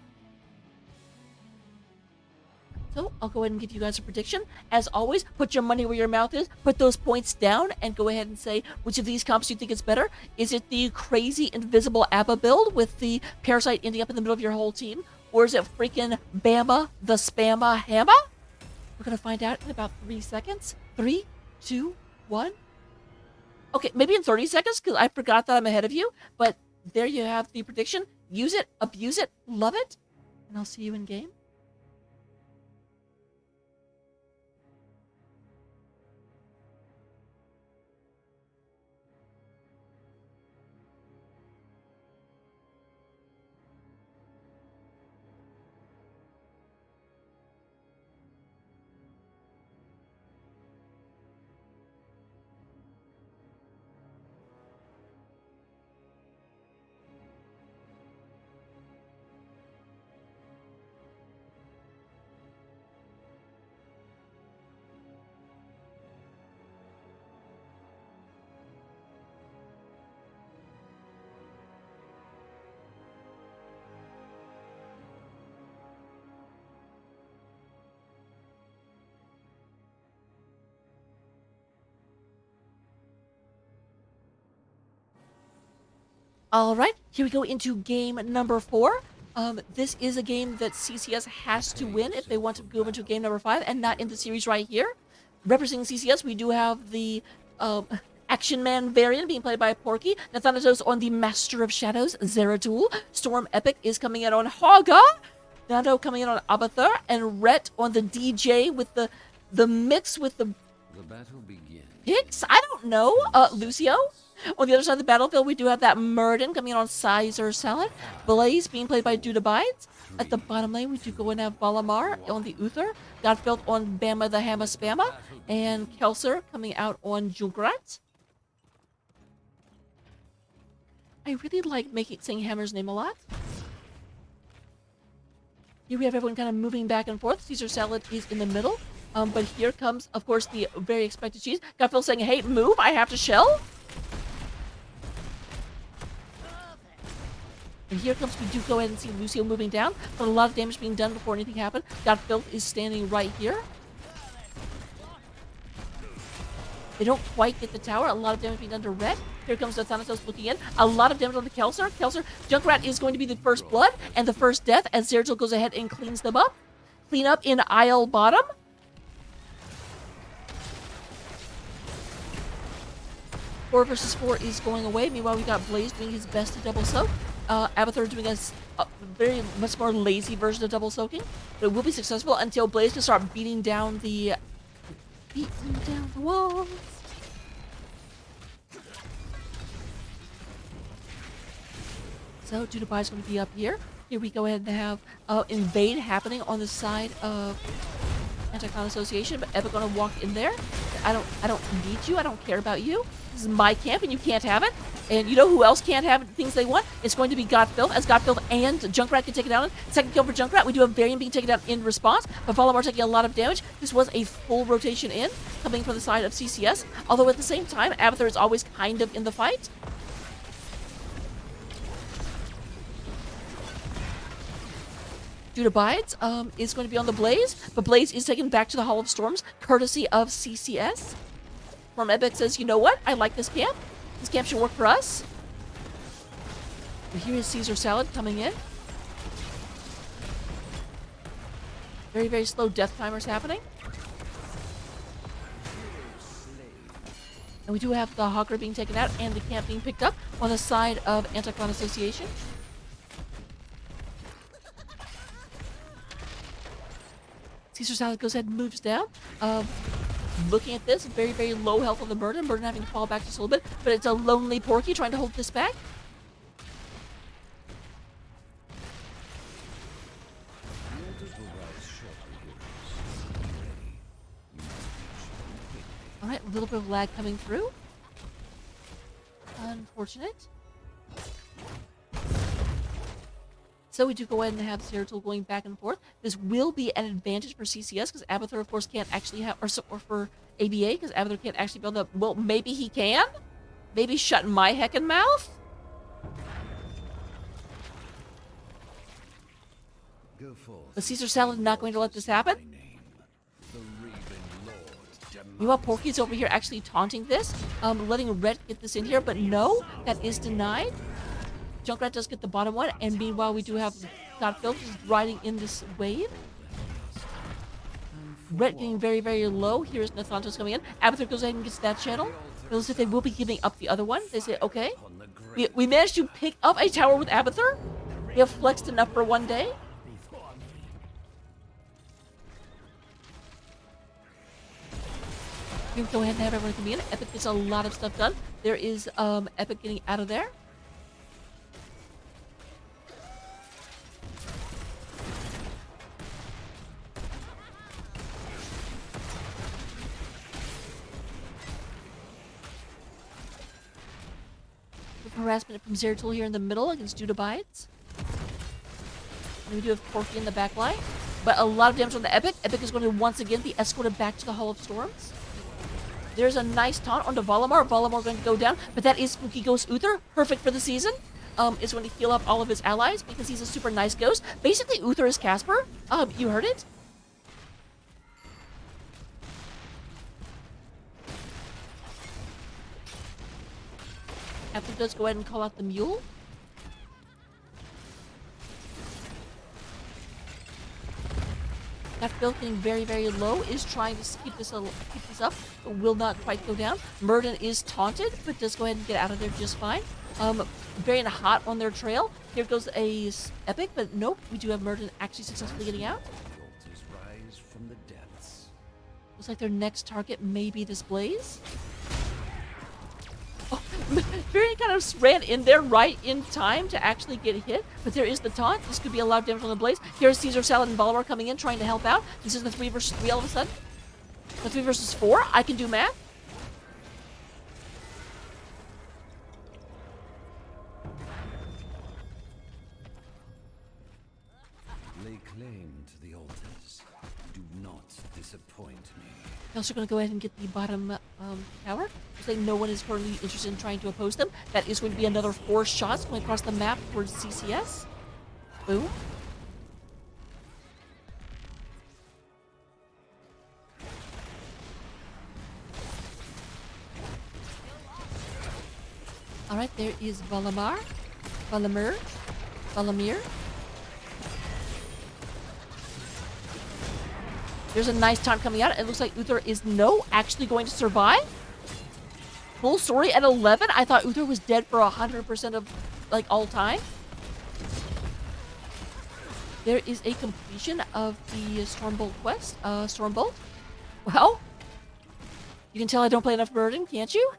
So I'll go ahead and give you guys a prediction. As always, put your money where your mouth is. Put those points down and go ahead and say which of these comps you think is better. Is it the crazy invisible ABBA build with the Parasite ending up in the middle of your whole team? Or is it freaking Bama the Spamma Hamma? We're gonna find out in about 3 seconds. 3, 2, 1. Okay, maybe in 30 seconds, because I forgot that I'm ahead of you. But there you have the prediction. Use it, abuse it, love it. And I'll see you in game. All right, here we go into game number 4. This is a game that CCS has to win if they want to go into game number 5 and not in the series right here. Representing CCS, we do have the Action Man variant being played by Porky, Nathanatos on the Master of Shadows, Zeratul, Storm Epic is coming in on Haga, Nando coming in on Abathur, and Rhett on the DJ with the mix with the battle begins. Hicks? I don't know. Lucio. On the other side of the battlefield, we do have that Murden coming in on Caesar Salad. Blaze being played by Duda Bides. At the bottom lane, we do go and have Valamar on the Uther. Godfeld on Bama the Hamma Spamma. And Kelser coming out on Junkrat. I really like saying Hammer's name a lot. Here we have everyone kind of moving back and forth. Caesar Salad is in the middle. But here comes, of course, the very expected cheese. Godfeld saying, hey, move, I have to shell. And here comes, we do go ahead and see Lucio moving down, but a lot of damage being done before anything happened. Godfeld is standing right here. They don't quite get the tower. A lot of damage being done to Red. Here comes the Thanatos looking in. A lot of damage on the Kelser. Junkrat is going to be the first blood and the first death as Zeratul goes ahead and cleans them up. Clean up in aisle bottom. Four versus 4 is going away. Meanwhile, we got Blaze doing his best to double soak. Abathur doing a very much more lazy version of double soaking. But it will be successful until Blaze can start beating down the walls. So Dudabai is going to be up here. Here we go ahead and have invade happening on the side of Anti-Con Association, but Epic gonna walk in there. I don't need you. I don't care about you. This is my camp, and you can't have it. And you know who else can't have things they want? It's going to be Godfeld, as Godfeld and Junkrat can take it down. Second kill for Junkrat. We do have Varian being taken down in response, but Valamar taking a lot of damage. This was a full rotation in, coming from the side of CCS. Although at the same time, Abathur is always kind of in the fight. Judah Bides is going to be on the Blaze, but Blaze is taken back to the Hall of Storms, courtesy of CCS. From Epic says, you know what? I like this camp. This camp should work for us. And here is Caesar Salad coming in. Very, very slow death timers happening. And we do have the Hawker being taken out and the camp being picked up on the side of Anti-Con Association. Caesar Salad goes ahead and moves down. Looking at this, very, very low health on the Burden. Burden having to fall back just a little bit, but it's a lonely Porky trying to hold this back. Alright, a little bit of lag coming through. Unfortunate. So we do go ahead and have Zeratul going back and forth. This will be an advantage for CCS because Abathur, of course, can't actually have, or for ABA because Abathur can't actually build up. Well, maybe he can. Maybe shut my heckin' mouth. But Caesar Salad is not going to let this happen. Meanwhile, Porky's over here actually taunting this, letting Red get this in here, but no, that is denied. Junkrat does get the bottom one, and meanwhile we do have Godfield is riding in this wave. Red getting very, very low. Here's Nathantos coming in. Abathur goes ahead and gets that channel. It looks like they will be giving up the other one. They say, okay. We managed to pick up a tower with Abathur. We have flexed enough for one day. We can go ahead and have everyone come in. Epic gets a lot of stuff done. There is Epic getting out of there. Harassment from Zeratul here in the middle against Dudabites. And we do have Porky in the back line. But a lot of damage on the Epic. Epic is going to once again be escorted back to the Hall of Storms. There's a nice taunt onto Valimar. Valimar going to go down. But that is Spooky Ghost Uther. Perfect for the season. Is going to heal up all of his allies because he's a super nice ghost. Basically, Uther is Casper. You heard it. After does go ahead and call out the mule. That build getting very, very low is trying to keep this up, but will not quite go down. Murden is taunted, but does go ahead and get out of there just fine. Very hot on their trail. Here goes a Epic, but nope, we do have Murden actually successfully getting out. Rise from the depths. Looks like their next target may be this Blaze. Oh, Varian kind of ran in there right in time to actually get hit, but there is the taunt. This could be a lot of damage on the Blaze. Here's Caesar Salad and Valimar coming in, trying to help out. This is the 3 versus 3 all of a sudden. The 3 versus 4. I can do math. Lay claim to the altars. Do not disappoint me. They're also going to go ahead and get the bottom tower. Looks like no one is currently interested in trying to oppose them. That is going to be another 4 shots going across the map towards CCS. Boom. Alright, there is Valimir. There's a nice taunt coming out. It looks like Uther is actually going to survive. Full story at 11. I thought Uther was dead for 100% of all time. There is a completion of the Stormbolt quest. Stormbolt. Well, you can tell I don't play enough Burden, can't you?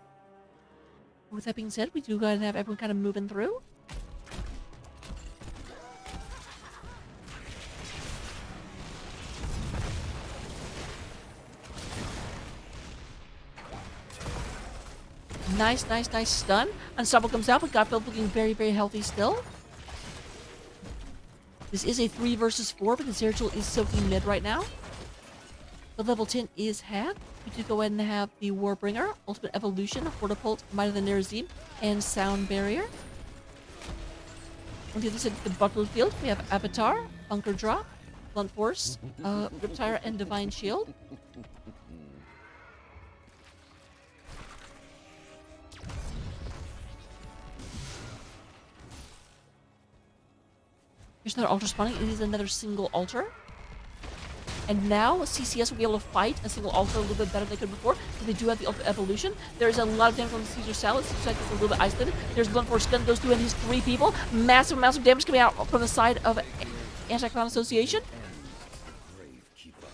With that being said, we do gotta have everyone kind of moving through. Nice stun. Unstoppable comes out, but Godfield looking very, very healthy still. This is a 3 versus 4 because Zeratul is soaking mid right now. The level 10 is had. We do go ahead and have the Warbringer, Ultimate Evolution, Hortapult, Might of the Nerazim, and Sound Barrier. On the other side of the battlefield, we have Avatar, Bunker Drop, Blunt Force, Riptire, and Divine Shield. Here's another altar spawning. It is another single altar. And now CCS will be able to fight a single altar a little bit better than they could before, because they do have the Ultimate Evolution. There's a lot of damage on the Caesar Salad. Caesar Salad gets a little bit isolated. There's Blunt Force Gun goes through and his 3 people. Massive amounts of damage coming out from the side of Anti-Clown Association. Gravekeeper.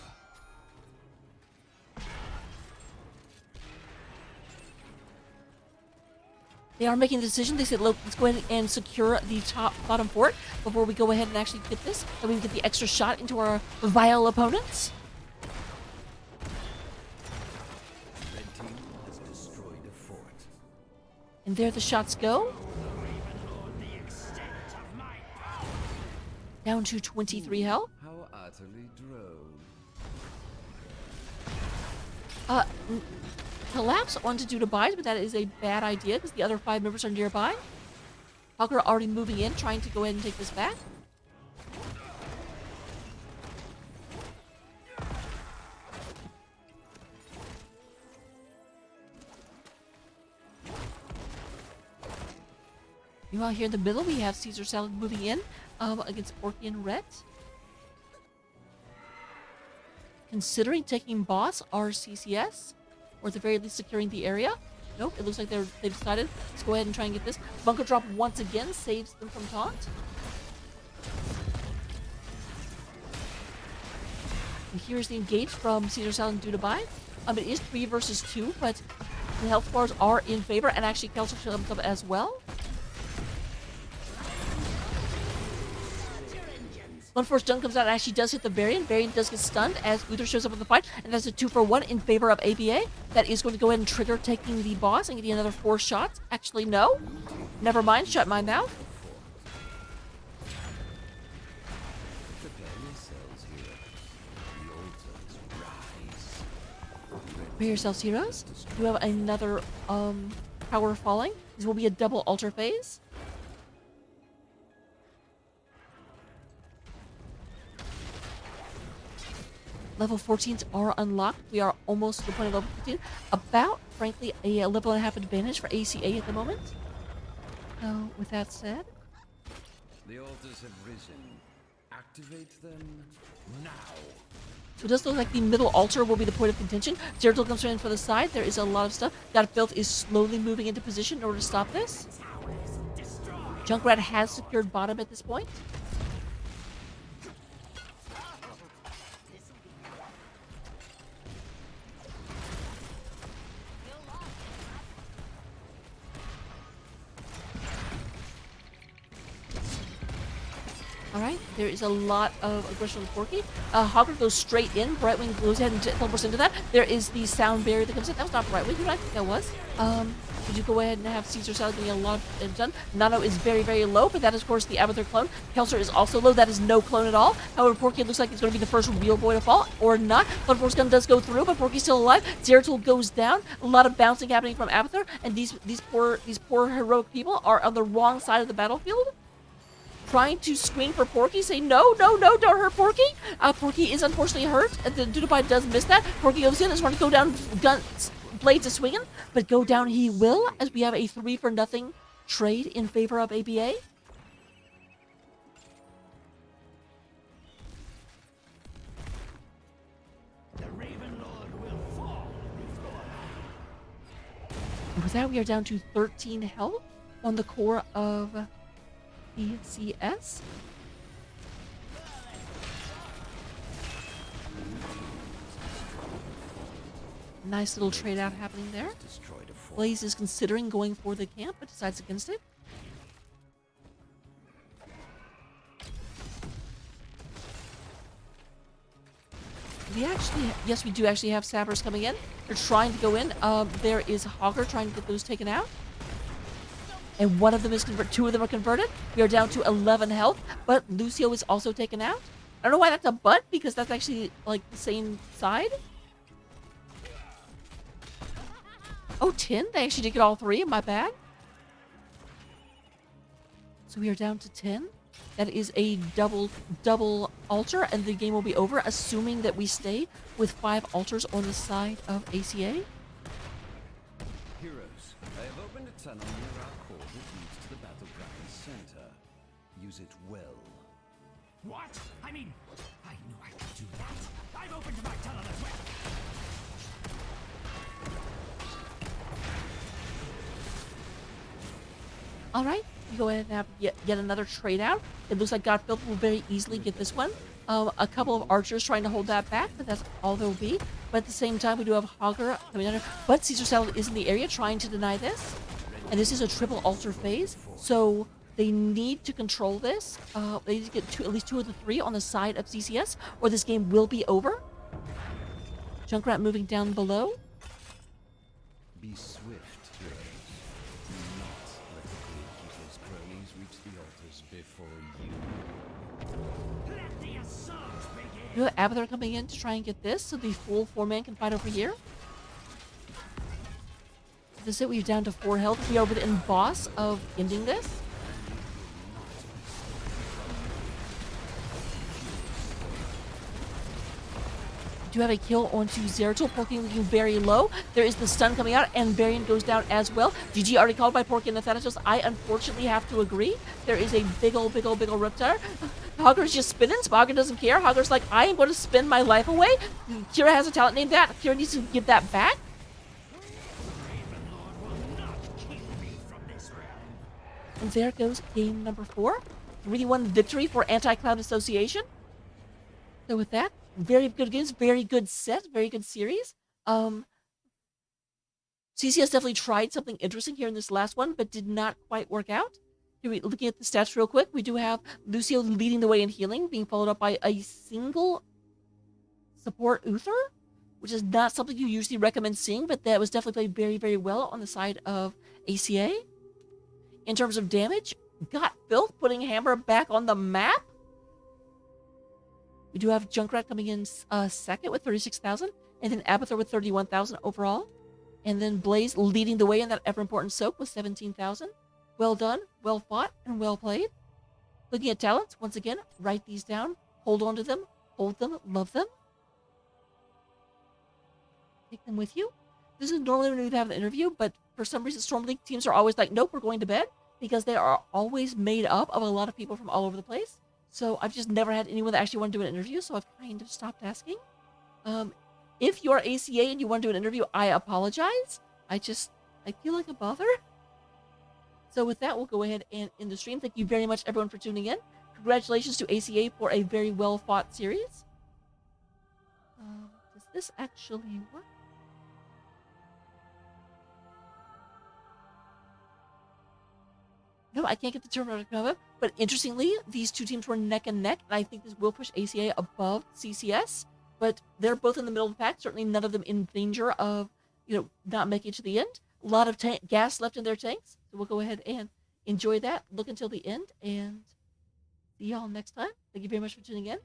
They are making the decision. They said, look, let's go ahead and secure the bottom fort before we go ahead and actually get this. So we can get the extra shot into our vile opponents. Red team has destroyed a fort. And there the shots go. Down to 23 health. How utterly drone. Collapse onto Dudabites, but that is a bad idea because the other 5 members are nearby. Hawker already moving in, trying to go ahead and take this back. Meanwhile, here in the middle, we have Caesar Salad moving in. against Porky and Rhett. Considering taking boss or CCS, or at the very least securing the area. Nope, it looks like they've decided. Let's go ahead and try and get this. Bunker drop once again saves them from taunt. And here's the engage from Caesar Salad and Dudabai. It is 3 versus 2, but the health bars are in favor, and actually Kelso comes up as well. Unforced Stun comes out and actually does hit the Varian. Varian does get stunned as Uther shows up in the fight, and that's a 2-for-1 in favor of ABA. That is going to go ahead and trigger taking the boss and getting another 4 shots. Actually, no. Never mind, shut my mouth. Prepare yourselves, heroes. You have another power falling. This will be a double altar phase. Level 14s are unlocked. We are almost to the point of level 15. About, frankly, a level and a half advantage for ACA at the moment. So, with that said, The altars have risen. Activate them now. so it does look like the middle altar will be the point of contention. Zeratul comes in for the side. There is a lot of stuff. God Filth is slowly moving into position in order to stop this. Junkrat has secured bottom at this point. Alright, there is a lot of aggression with Porky. Hogger goes straight in. Brightwing goes ahead and teleports into that. There is the sound barrier that comes in. That was not Brightwing. Who did I think that was? Did you go ahead and have Caesar Salad getting a lot of done? Nano is very, very low, but that is, of course, the Abathur clone. Kelser is also low. That is no clone at all. However, Porky looks like it's going to be the first real boy to fall, or not. Blood Force Gun does go through, but Porky's still alive. Zeratul goes down. A lot of bouncing happening from Abathur, and these poor heroic people are on the wrong side of the battlefield, trying to scream for Porky, say no, no, no, don't hurt Porky. Porky is unfortunately hurt, and the Dudabai does miss that. Porky goes in, is going to go down, guns, blades are swinging, but go down he will, as we have a 3-for-0 trade in favor of ABA. The Raven Lord will fall before And with that, we are down to 13 health on the core of ECS. Nice little trade out happening there. Destroyed a fort. Blaze is considering going for the camp, but decides against it. Yes, we do actually have sappers coming in. They're trying to go in. There is Hogger trying to get those taken out. And one of them is converted. 2 of them are converted. We are down to 11 health, but Lucio is also taken out. I don't know why that's a but, because that's actually like the same side. Oh, 10? They actually did get all 3. My bad. So we are down to 10. That is a double altar, and the game will be over, assuming that we stay with 5 altars on the side of ACA. Heroes, I have opened a tunnel near our core that leads to the battleground center. Use it well. What? I mean, I knew I could do that. I'm open to my tunnel as well. All right, we go ahead and have yet another trade out. It looks like Godfield will very easily get this one. A couple of archers trying to hold that back, but that's all there'll be. But at the same time, we do have Hogger coming under. But Caesar Salad is in the area trying to deny this. And this is a triple altar phase, so they need to control this. They need to get at least 2 of the 3 on the side of CCS, or this game will be over. Junkrat moving down below. Be swift, heroes. Do not let the Gatekeeper's cronies reach the altars before you. Let the assault begin. You have Abathur coming in to try and get this, so the full 4-man can fight over here. This is it. We're down to 4 health. We are within boss of ending this. We do have a kill onto Zeratul. Porkin looking very low. There is the stun coming out, and Varian goes down as well. GG already called by Porkin and Thanatos. I unfortunately have to agree. There is a big ol' Riptire. Hogger's just spinning. Spogger doesn't care. Hogger's like, I am going to spin my life away. Kira has a talent named that. Kira needs to give that back. And there goes game number 4. 3-1 victory for Anti-Cloud Association. So with that, very good games, very good set, very good series. CCS definitely tried something interesting here in this last one, but did not quite work out. Here we looking at the stats real quick. We do have Lucio leading the way in healing, being followed up by a single support Uther, which is not something you usually recommend seeing, but that was definitely played very, very well on the side of ACA. In terms of damage, got Filth putting Hammer back on the map. We do have Junkrat coming in second with 36,000, and then Abathur with 31,000 overall. And then Blaze leading the way in that ever-important soak with 17,000. Well done, well fought, and well played. Looking at talents, once again, write these down, hold on to them, hold them, love them. Take them with you. This is normally when we'd have an interview, but for some reason, Storm League teams are always like, nope, we're going to bed, because they are always made up of a lot of people from all over the place. So I've just never had anyone that actually wanted to do an interview, so I've kind of stopped asking. If you're ACA and you want to do an interview, I apologize. I feel like a bother. So with that, we'll go ahead and end the stream. Thank you very much, everyone, for tuning in. Congratulations to ACA for a very well-fought series. Does this actually work? No, I can't get the turnaround to come up. But interestingly, these two teams were neck and neck, and I think this will push ACA above CCS. But they're both in the middle of the pack. Certainly none of them in danger of, not making it to the end. A lot of gas left in their tanks. So we'll go ahead and enjoy that. Look until the end, and see y'all next time. Thank you very much for tuning in.